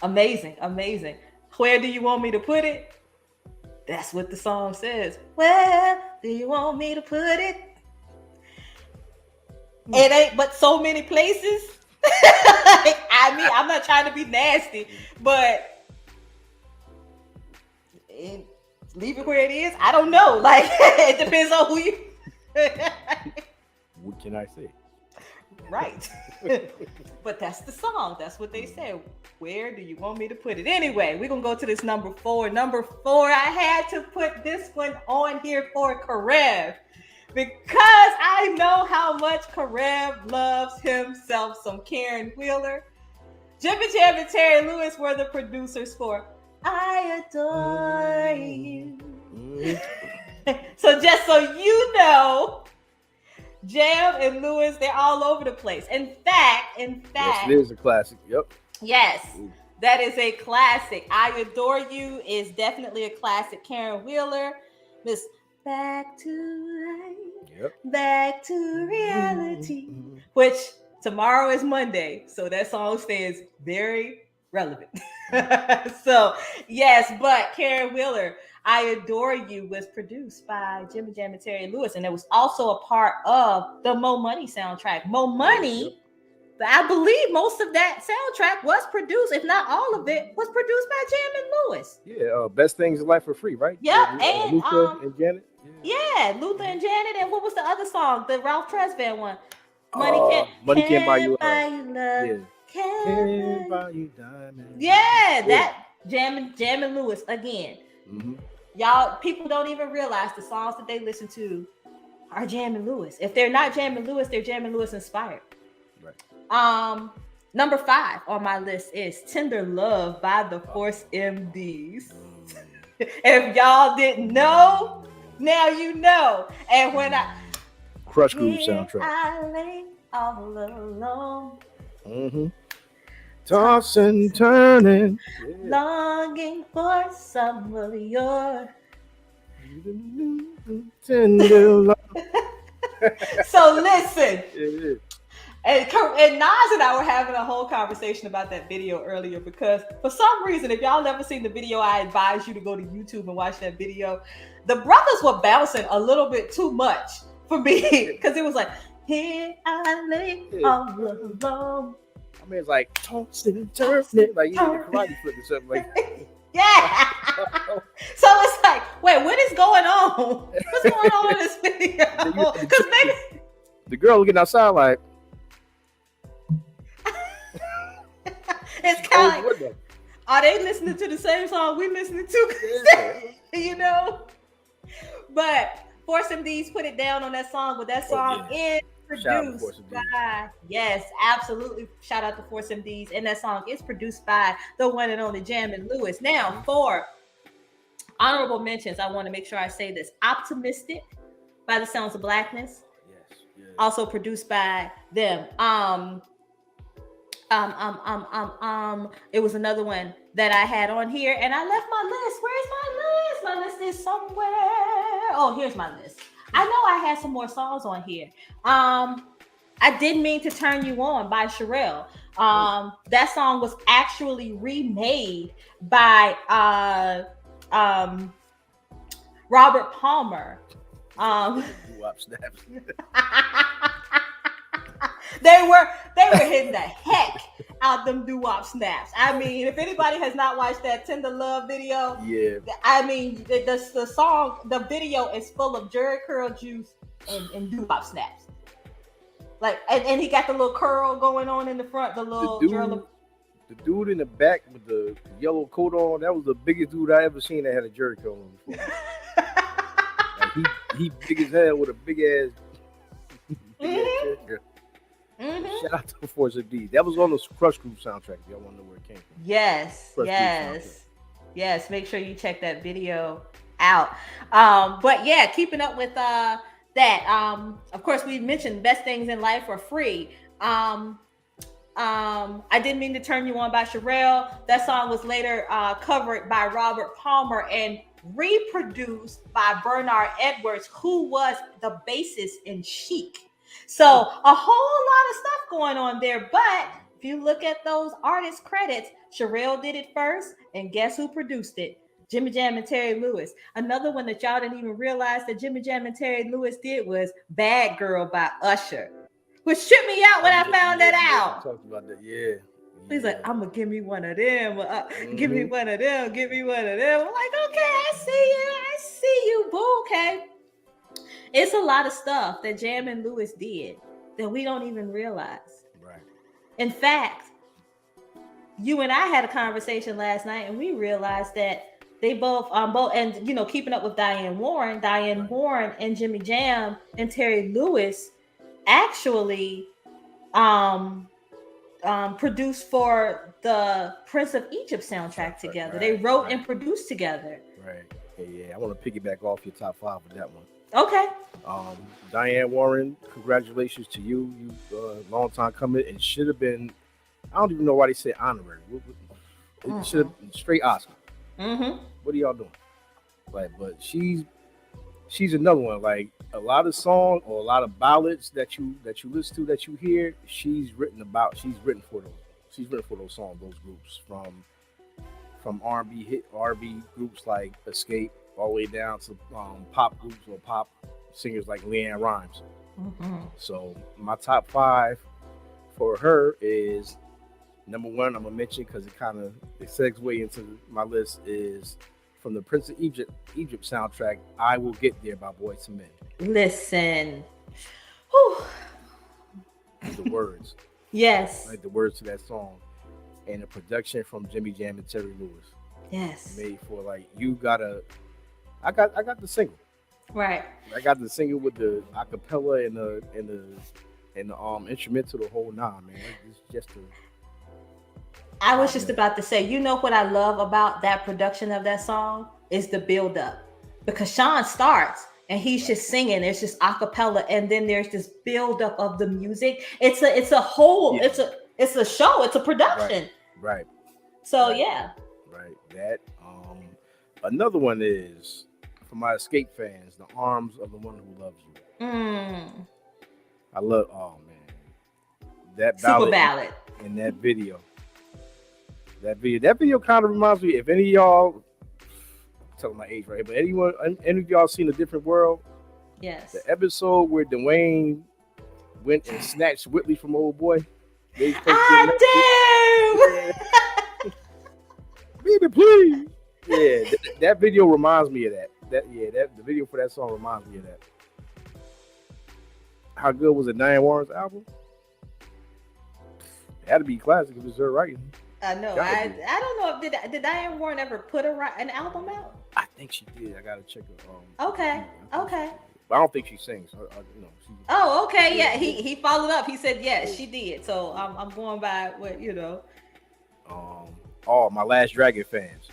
Amazing, amazing. Where do you want me to put it? That's what the song says. Where do you want me to put it? It ain't but so many places. I mean, I'm not trying to be nasty, but leave it where it is. I don't know. Like, it depends on who you. What can I say? Right. But that's the song. That's what they said. Where do you want me to put it? Anyway, we're going to go to this number 4. Number 4, I had to put this one on here for Karev, because I know how much Karev loves himself some Karen Wheeler. Jimmy Jam and Terry Lewis were the producers for I Adore You. So just so you know, Jam and Lewis, they're all over the place. In fact, yes, it is a classic. Yep. Yes, that is a classic. I Adore You is definitely a classic. Karen Wheeler, Miss Back to Life, yep. Back to Reality, which tomorrow is Monday, so that song stands very relevant. So, yes, but Karen Wheeler, I Adore You was produced by Jimmy Jam and Terry Lewis, and it was also a part of the Mo Money soundtrack. Mo Money, I believe most of that soundtrack was produced, if not all of it, was produced by Jam and Lewis. Yeah, Best Things in Life for Free, right? Yep, and Luther and Janet. Yeah, Luther and Janet, and what was the other song? The Ralph Tresvant one. Money Can't Buy You Love. Yeah. Can't buy you diamonds. Yeah, that Jam and Lewis again. Mm-hmm. Y'all, people don't even realize the songs that they listen to are Jam and Lewis. If they're not Jam and Lewis, they're Jam and Lewis inspired. Right. Number 5 on my list is Tender Love by the Force MDs. If y'all didn't know, now you know. And when Crush Groove soundtrack. I lay all alone. Mm-hmm. Tossing, turning, longing for some of your tender love. So listen, and Nas and I were having a whole conversation about that video earlier, because for some reason, if y'all never seen the video, I advise you to go to YouTube and watch that video. The brothers were bouncing a little bit too much for me, because it was like, here I lay all alone. I mean, it's like tossing, turning, like you need a karate flip or something like. Yeah. So it's like, wait, what is going on? What's going on in this video? Because maybe the girl looking outside like. It's kind of like, are they listening to the same song we listening to? You know. But Force MDs put it down on that song, but that song is produced by, yes, absolutely. Shout out to Force MDs. And that song is produced by the one and only Jam and Lewis. Now, for honorable mentions, I want to make sure I say this. Optimistic by the Sounds of Blackness. Yes. Also produced by them. It was another one that I had on here, and I left my list. Where's my list? My list is somewhere. Oh, here's my list. I know I had some more songs on here. I Didn't Mean to Turn You On by Sherelle. That song was actually remade by Robert Palmer. They were hitting the heck out them doo-wop snaps. I mean, if anybody has not watched that Tender Love video, I mean, the song, the video is full of Jerry curl juice and doo-wop snaps. Like, and he got the little curl going on in the front, the dude in the back with the yellow coat on, that was the biggest dude I ever seen that had a Jerry curl on before. he big as hell with a big ass Mm-hmm. character. Mm-hmm. Shout out to Force of D. That was on the Crush Group soundtrack. Y'all want to know where it came from? Yes, Crush Group soundtrack. yes. Make sure you check that video out. But yeah, keeping up with that. Of course, we mentioned best things in life are free. Um, I didn't mean to turn you on by Sherelle. That song was later covered by Robert Palmer and reproduced by Bernard Edwards, who was the bassist in Chic. So a whole lot of stuff going on there. But if you look at those artist credits, Sherelle did it first, and guess who produced it? Jimmy Jam and Terry Lewis. Another one that y'all didn't even realize that Jimmy Jam and Terry Lewis did was Bad Girl by Usher, which tripped me out when I found that out. Talked about that, yeah. He's like, I'm gonna give me one of them. Give me Mhm. one of them. Give me one of them. I'm like, okay, I see you. I see you, boo. Okay. It's a lot of stuff that Jam and Lewis did that we don't even realize. Right. In fact, you and I had a conversation last night, and we realized that they both, and you know, keeping up with Diane Warren, Right. Warren and Jimmy Jam and Terry Lewis actually produced for the Prince of Egypt soundtrack together. Right, they wrote right. and produced together. Right. Yeah. I want to piggyback off your top 5 with that one. Okay. Diane Warren, congratulations to you. You long time coming, and should have been. I don't even know why they said honorary. It should have been straight Oscar. Mm-hmm. What are y'all doing? Like, but she's another one. Like a lot of songs or a lot of ballads that you listen to, that you hear, she's written for those. She's written for those songs, those groups, from R&B groups like Escape all the way down to pop groups or pop singers like Leanne Rimes. Mm-hmm. So my top 5 for her is number 1. I'm gonna mention because it segues into my list, is from the Prince of Egypt soundtrack, "I Will Get There" by Boyz II Men. Listen. Whew. The words. Yes. Like the words to that song, and the production from Jimmy Jam and Terry Lewis. Yes. Made for like you gotta. I got the single. Right. I got the single with the acapella and the instrumental, the whole man. It's just a. I was just about to say, you know what I love about that production of that song is the build up, because Sean starts and he's just singing. There's just acapella, and then there's this build up of the music. It's a whole. Yeah. It's a show. It's a production. Right. So yeah. Right. That. Another one is for my Escape fans, "The Arms of the One Who Loves You." I love. Oh man, that ballad in that video. That video kind of reminds me. If any of y'all, I'm telling my age right here, but any of y'all seen A Different World? Yes. The episode where Dwayne went and snatched Whitley from old boy. I do. Baby, please. Yeah, that video reminds me of that. The video for that song reminds me of that. How good was it? Diane Warren's album? It had to be classic if it's her writing. I know. I don't know if did Diane Warren ever put an album out? I think she did. I gotta check it. Okay. But I don't think she sings. Oh, okay. Yeah, he followed up. He said yes, she did. So I'm going by what you know. My Last Dragon fans.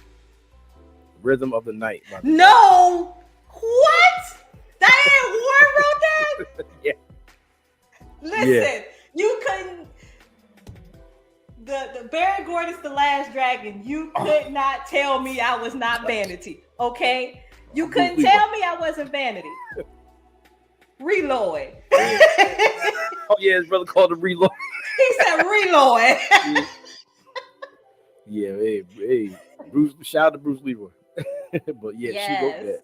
"Rhythm of the Night." No. What? Diane Warren wrote that? Yeah. Listen, you couldn't. The Barry Gordon's "The Last Dragon." You could not tell me I was not Vanity. Okay, you couldn't tell me I wasn't Vanity. Reload. Oh yeah, his brother called him Reload. He said Reload. Yeah, hey, Bruce. Shout out to Bruce Leroy. But yeah, yes. She wrote that.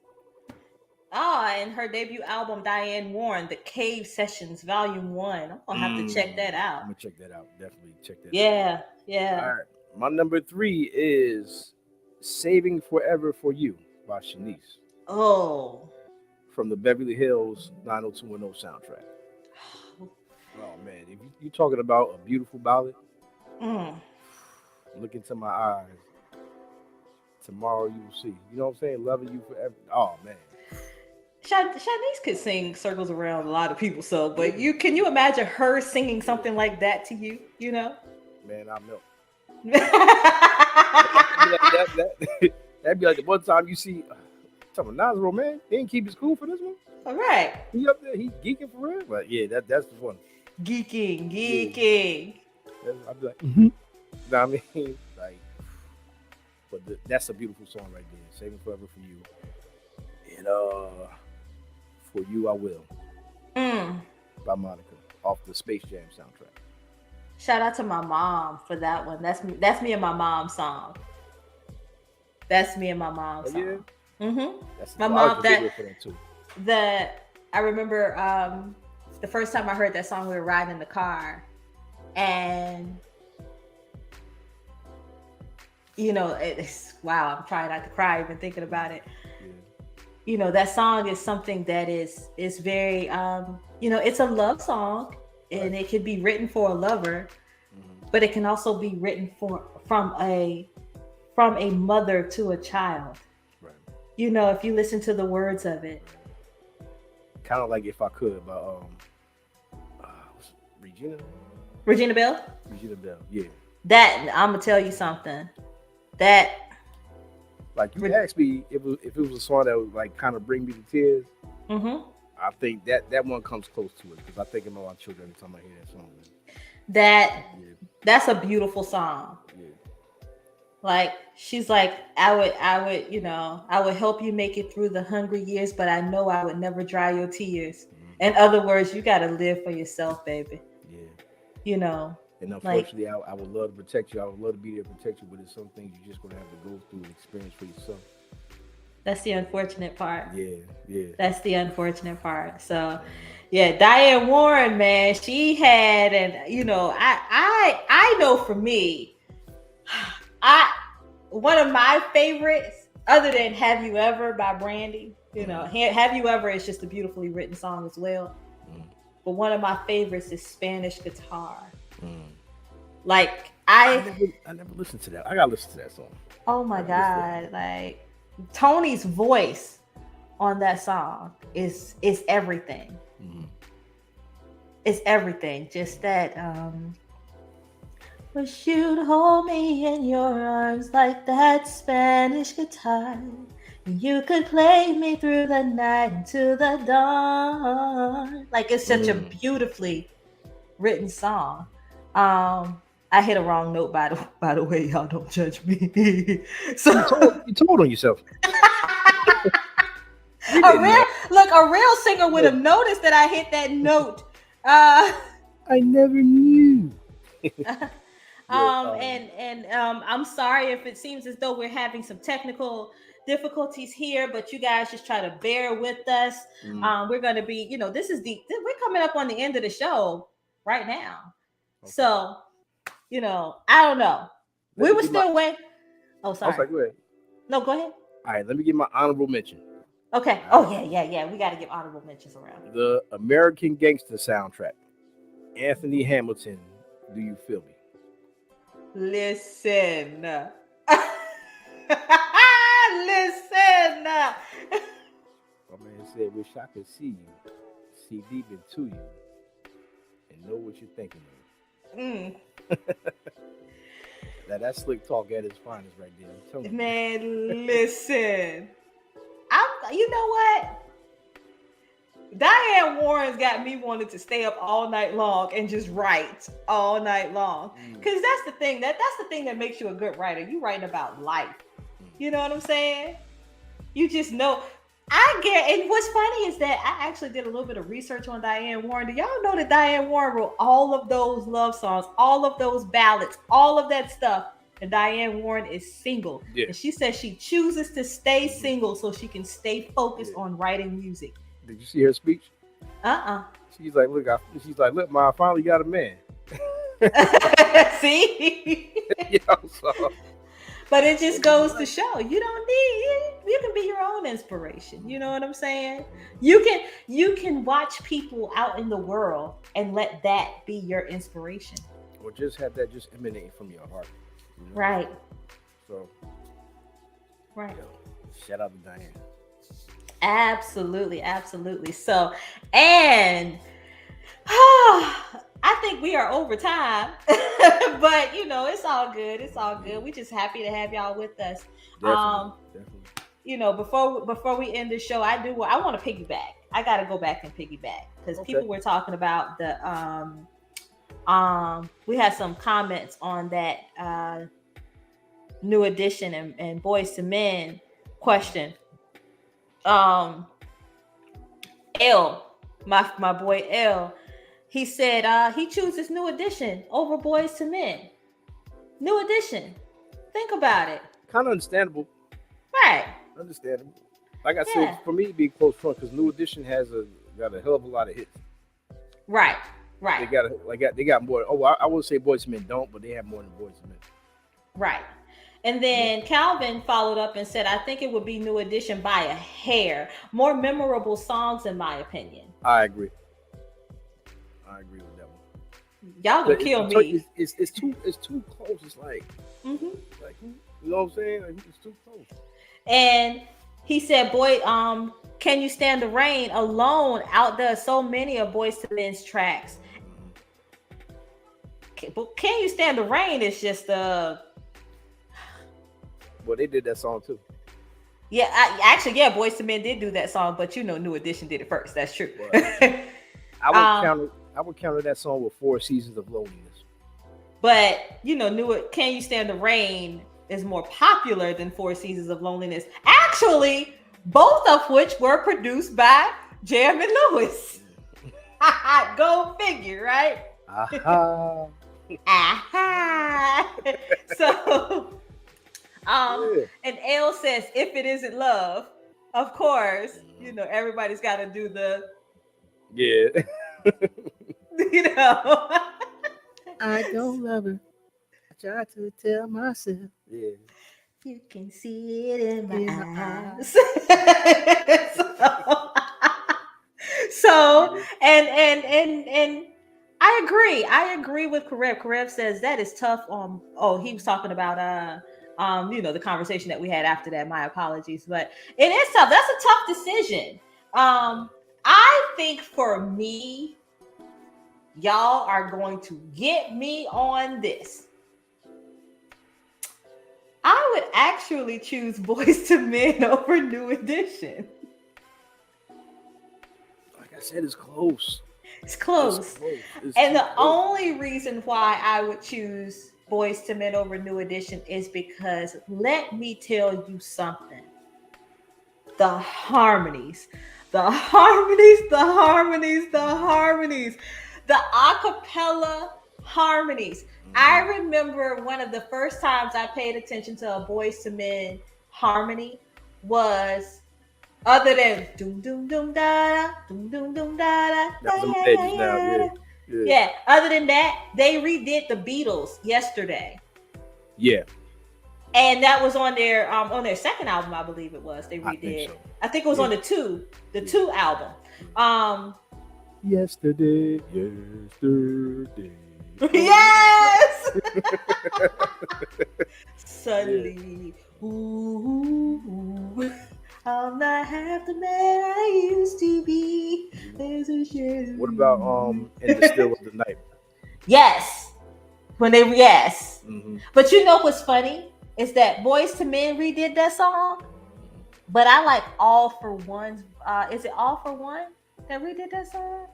And her debut album, Diane Warren, "The Cave Sessions, Volume 1. I'm gonna have to check that out. I'm gonna check that out. Definitely check that out. Yeah. All right. My number 3 is "Saving Forever for You" by Shanice. Oh. From the Beverly Hills 90210 soundtrack. Oh man, if you talking about a beautiful ballad, look into my eyes. Tomorrow you will see. You know what I'm saying? Loving you forever. Oh man. Shanice could sing circles around a lot of people. So, but can you imagine her singing something like that to you? You know. Man, I melt. That'd be like that'd be like the one time you see talking about Nasro, man. He didn't keep his cool for this one. All right. He up there, he geeking for real. But yeah, that's the one. Geeking. Yeah. I'd be like, mm-hmm. You know what I mean? Like, but that's a beautiful song right there. Saving Forever for You. And For You I Will. By Monica off the Space Jam soundtrack. Shout out to my mom for that one. That's me and my mom's song. That's me and my mom's song. Yeah. Mm-hmm. That's my mom. For that too. I remember the first time I heard that song, we were riding in the car, and you know, it's wow. I'm trying not to cry even thinking about it. Yeah. You know, that song is something that is very you know, it's a love song, and it can be written for a lover, but it can also be written from a mother to a child. Right. You know, if you listen to the words of it. Kind of like If I Could by Regina Bell. Regina Bell, yeah. That I'm gonna tell you something. That like you asked me if it was a song that would like kind of bring me to tears. Mm-hmm. I think that one comes close to it because I think about my children every time I hear that song. That's a beautiful song. Yeah. Like she's like, I would, you know, I would help you make it through the hungry years, but I know I would never dry your tears. Mm-hmm. In other words, you got to live for yourself, baby. Yeah. You know. And unfortunately, like, I would love to protect you. I would love to be there to protect you, but there's some things you're just gonna have to go through and experience for yourself. That's the unfortunate part. Yeah. That's the unfortunate part. So, yeah, Diane Warren, man, she had, and you know, I know for me, one of my favorites, other than "Have You Ever" by Brandy, you know, "Have You Ever" is just a beautifully written song as well. But one of my favorites is Spanish Guitar. Like I never listened to that. I gotta listen to that song. Oh my God, like. Tony's voice on that song is everything. Mm-hmm. It's everything. Just that wish you'd hold me in your arms like that Spanish guitar. You could play me through the night into the dawn. Like it's such a beautifully written song. I hit a wrong note by the way, y'all don't judge me. So you told on yourself. a real singer would have noticed that I hit that note. I never knew. I'm sorry if it seems as though we're having some technical difficulties here, but you guys just try to bear with us. We're going to be, you know, we're coming up on the end of the show right now. Okay. So, you know, I don't know. We were still waiting. Oh, sorry. I was like, go ahead. No, go ahead. All right, let me give my honorable mention. Okay. Oh, yeah. We got to give honorable mentions around. The American Gangster soundtrack. Anthony Hamilton, Do You Feel Me? Listen. Listen. My man said, wish I could see you, see deep into you, and know what you're thinking of. Now that's slick talk at its finest right there. Man, listen. You know what? Diane Warren's got me wanting to stay up all night long and just write all night long. Because that's the thing. That's the thing that makes you a good writer. You writing about life. You know what I'm saying? You just know. And what's funny is that I actually did a little bit of research on Diane Warren. Do y'all know that Diane Warren wrote all of those love songs, all of those ballads, all of that stuff? And Diane Warren is single. Yeah. And she says she chooses to stay single so she can stay focused on writing music. Did you see her speech? She's like, look, Ma, I finally got a man. See? But it just goes to show you can be your own inspiration. You know what I'm saying? You can watch people out in the world and let that be your inspiration. Or just have that just emanating from your heart. You know? Right. So right. Shout out to Diane. Absolutely, absolutely. So, and I think we are over time, but it's all good. It's all good. We just happy to have y'all with us. Definitely, definitely. Before we end the show, I want to piggyback. I got to go back and piggyback because Okay. people were talking about we had some comments on that New Edition and Boys to Men question. L, my boy L, he said he chooses New Edition over Boys to Men. New Edition. Think about it. Kind of understandable. Right. Understandable. Like I said, Yeah. for me, it'd be close front because New Edition got a hell of a lot of hits. Right. They Right. they got more. Oh, I would say Boys to Men don't, but they have more than Boys to Men. Right. And then Calvin followed up and said, I think it would be New Edition by a hair. More memorable songs, in my opinion. I agree. I agree with that one. Y'all gonna kill me. It's too close. It's like, like you know what I'm saying? Like, it's too close. And he said, boy, Can You Stand the Rain alone outdoes so many of Boys to Men's tracks. But Can You Stand the Rain is just Well, they did that song too. Yeah, Boys to Men did do that song, but New Edition did it first. That's true. I would counter that song with 4 Seasons of Loneliness. But Can You Stand the Rain is more popular than 4 Seasons of Loneliness. Actually, both of which were produced by Jam and Lewis. Go figure, right? Aha. Aha. So, and L says, if it isn't love, of course, everybody's got to do the. Yeah. I don't love her. I try to tell myself. Yeah. You can see it in my eyes. So and I agree. I agree with Karev. Karev says that is tough. He was talking about the conversation that we had after that. My apologies, but it is tough. That's a tough decision. I think for me, y'all are going to get me on this. I would actually choose Boys to Men over New Edition. Like I said, it's close. It's close. And the only reason why I would choose Boys to Men over New Edition is because, let me tell you something. The harmonies. The acapella harmonies. I remember one of the first times I paid attention to a Boys to Men harmony was, other than doom doom doom da da doom doom doom da da. Yeah. Other than that, they redid the Beatles Yesterday. Yeah. And that was on their second album, I believe it was. They redid. I think it was on the two album. Yesterday. Yes. Suddenly, ooh, I'm not half the man I used to be. There's a shade. What about In the Still of the Night? Yes. But what's funny is that Boys to Men redid that song, but I like All for One. Is it All for One that redid that song?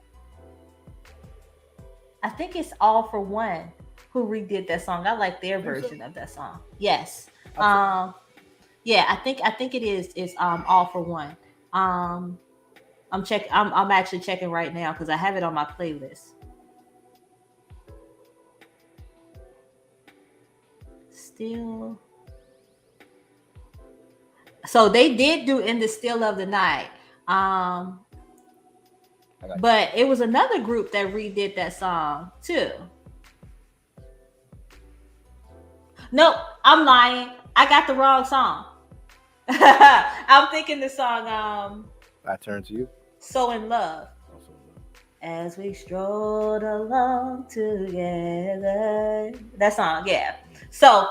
I think it's All for One who redid that song. I like their version of that song. Yes. Yeah, I think it is. It's All for One. I'm actually checking right now because I have it on my playlist. Still. So they did do In the Still of the Night. But it was another group that redid that song too. Nope, I'm lying. I got the wrong song. I'm thinking the song I Turn to You. So in Love. As we strolled along together. That song, yeah. So,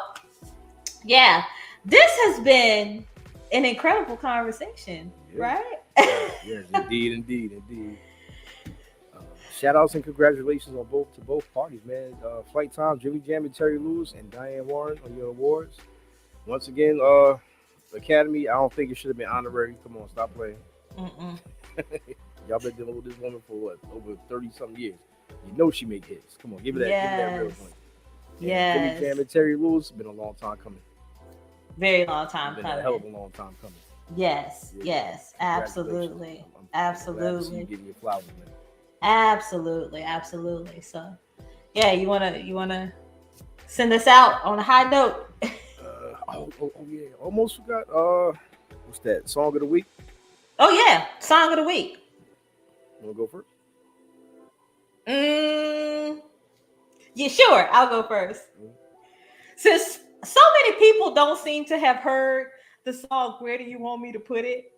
yeah, this has been an incredible conversation, right? Yes, indeed. Shout outs and congratulations on both parties, man. Flight Time, Jimmy Jam and Terry Lewis, and Diane Warren on your awards. Once again, Academy, I don't think it should have been honorary. Come on, stop playing. Mm-mm. Y'all been dealing with this woman for what, over 30 something years. You know she make hits. Come on, give me that real Yes. joint. And Jimmy Yes. Jam and Terry Lewis been a long time coming. Very long It's time been a hell coming. of a long time coming. Yes. Yeah, Yes. congratulations. Absolutely. I'm glad to see you Absolutely. getting your flowers, man. Absolutely. Absolutely. So yeah, you wanna send us out on a high note. Yeah, almost forgot. What's that? Song of the week. Oh yeah, song of the week. Wanna go first? Mm, yeah, sure. I'll go first. Mhm. Since so many people don't seem to have heard the song "Where Do You Want Me to Put It,"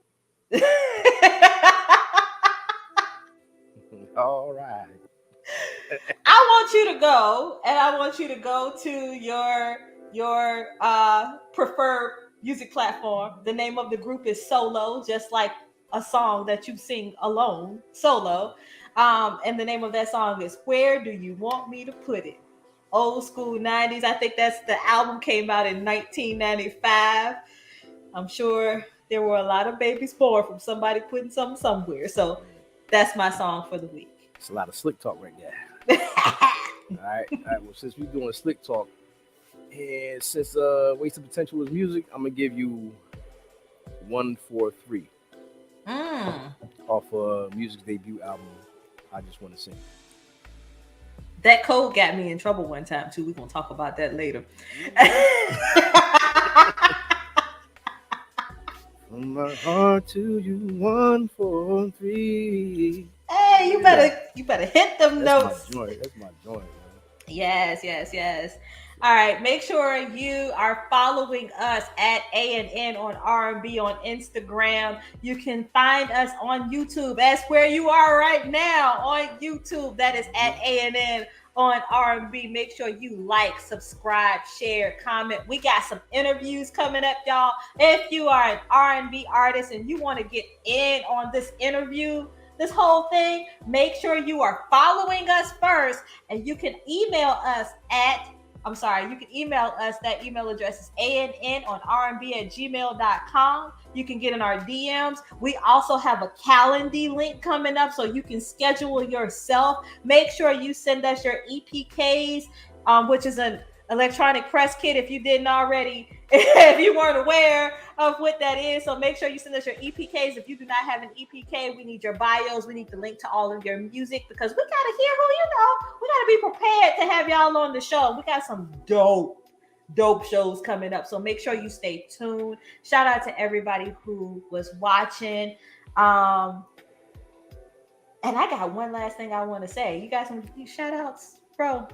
All right. I want you to go, and I want you to go to your preferred music platform. The name of the group is Solo, just like a song that you sing alone, solo. And the name of that song is "Where Do You Want Me to Put It." Old school 90s. I think that's the album came out in 1995. I'm sure there were a lot of babies born from somebody putting something somewhere. So that's my song for the week. It's a lot of slick talk right there. All right. Well, since we're doing slick talk, and since Wasted Potential is music, I'm gonna give you 143 Mm. off music's debut album. I just want to sing. That code got me in trouble one time too. We're gonna talk about that later. From my heart to you, 143. Hey, you Yeah, better hit them that's my notes. joint. That's my joint, man. Yes, yes, yes. All right, make sure you are following us at A&N on R&B on Instagram. You can find us on YouTube. That's where you are right now on YouTube. That is at Mhm. A&N on R&B. Make sure you like, subscribe, share, comment. We got some interviews coming up, y'all. If you are an R&B artist and you want to get in on this interview, this whole thing, make sure you are following us first, and you can email us at you can email us. That email address is ann on rnb@gmail.com. You can get in our DMs. We also have a Calendly link coming up so you can schedule yourself. Make sure you send us your EPKs, which is an electronic press kit if you didn't already, if you weren't aware of what that is. So make sure you send us your EPKs. If you do not have an EPK, we need your bios. We need the link to all of your music because we got to hear who you know. We got to be prepared to have y'all on the show. We got some dope shows coming up. So make sure you stay tuned. Shout out to everybody who was watching. And I got one last thing I want to say. You got some shout outs, bro?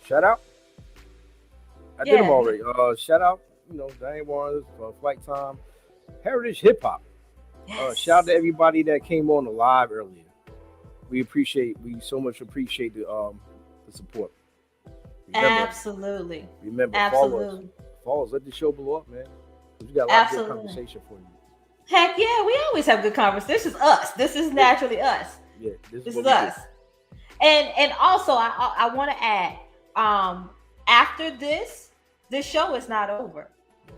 Shout out. I did them Yeah. already. Shout out, Diane Warren, Flight Time, Heritage Hip Hop. Shout out Yes. to everybody that came on the live earlier. We so much appreciate the support. Remember, Absolutely. follow Absolutely. us, let the show blow up, man. We got a lot of good Absolutely. conversation for you. Heck yeah, we always have good conversations. This is us. This is Yeah, naturally us. yeah, this is This what is we do. us. And also I want to add, after this show is not over.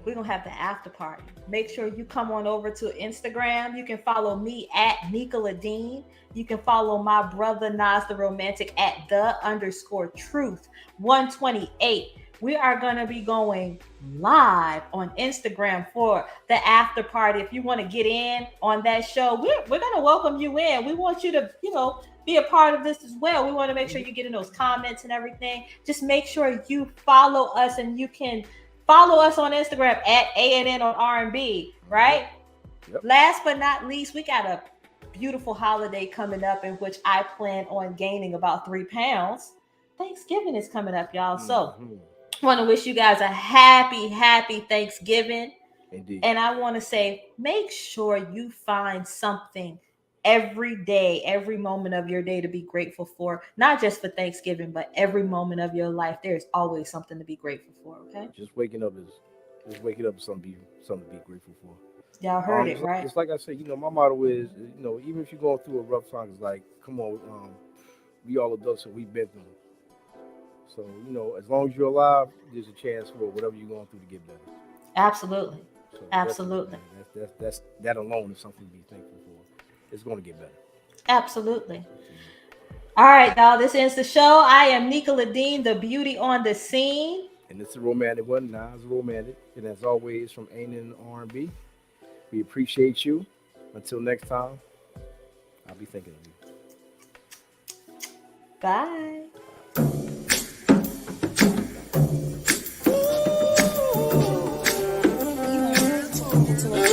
We're gonna have the after party. Make sure you come on over to Instagram. You can follow me at Nika LaDean. You can follow my brother Nas the Romantic at the_truth 128. We are gonna be going live on Instagram for the after party. If you want to get in on that show, we're gonna welcome you in. We want you to, be a part of this as well. We want to make sure Mhm. you get in those comments and everything. Just make sure you follow us, and you can follow us on Instagram at ANN on R&B, Yep, right? yep. Last but not least, we got a beautiful holiday coming up in which I plan on gaining about 3 pounds. Thanksgiving is coming up, y'all. So Hmm. I want to wish you guys a happy Thanksgiving. Indeed. And I want to say, make sure you find something every day, every moment of your day to be grateful for, not just for Thanksgiving, but every moment of your life. There's always something to be grateful for, okay? Just waking up is something to be grateful for. Y'all heard it, right? It's like I said, my motto is, even if you're going through a rough time, it's like, come on, we all adults and we've been through. So, as long as you're alive, there's a chance for whatever you're going through to get better. Absolutely. So Absolutely. that alone is something to be thankful for. It's going to get better. Absolutely. All right, y'all. This ends the show. I am Nika LaDean, the beauty on the scene. And it's a romantic one. Nas romantic. And as always, from Anita R&B, we appreciate you. Until next time, I'll be thinking of you. Bye. You are now tuned into a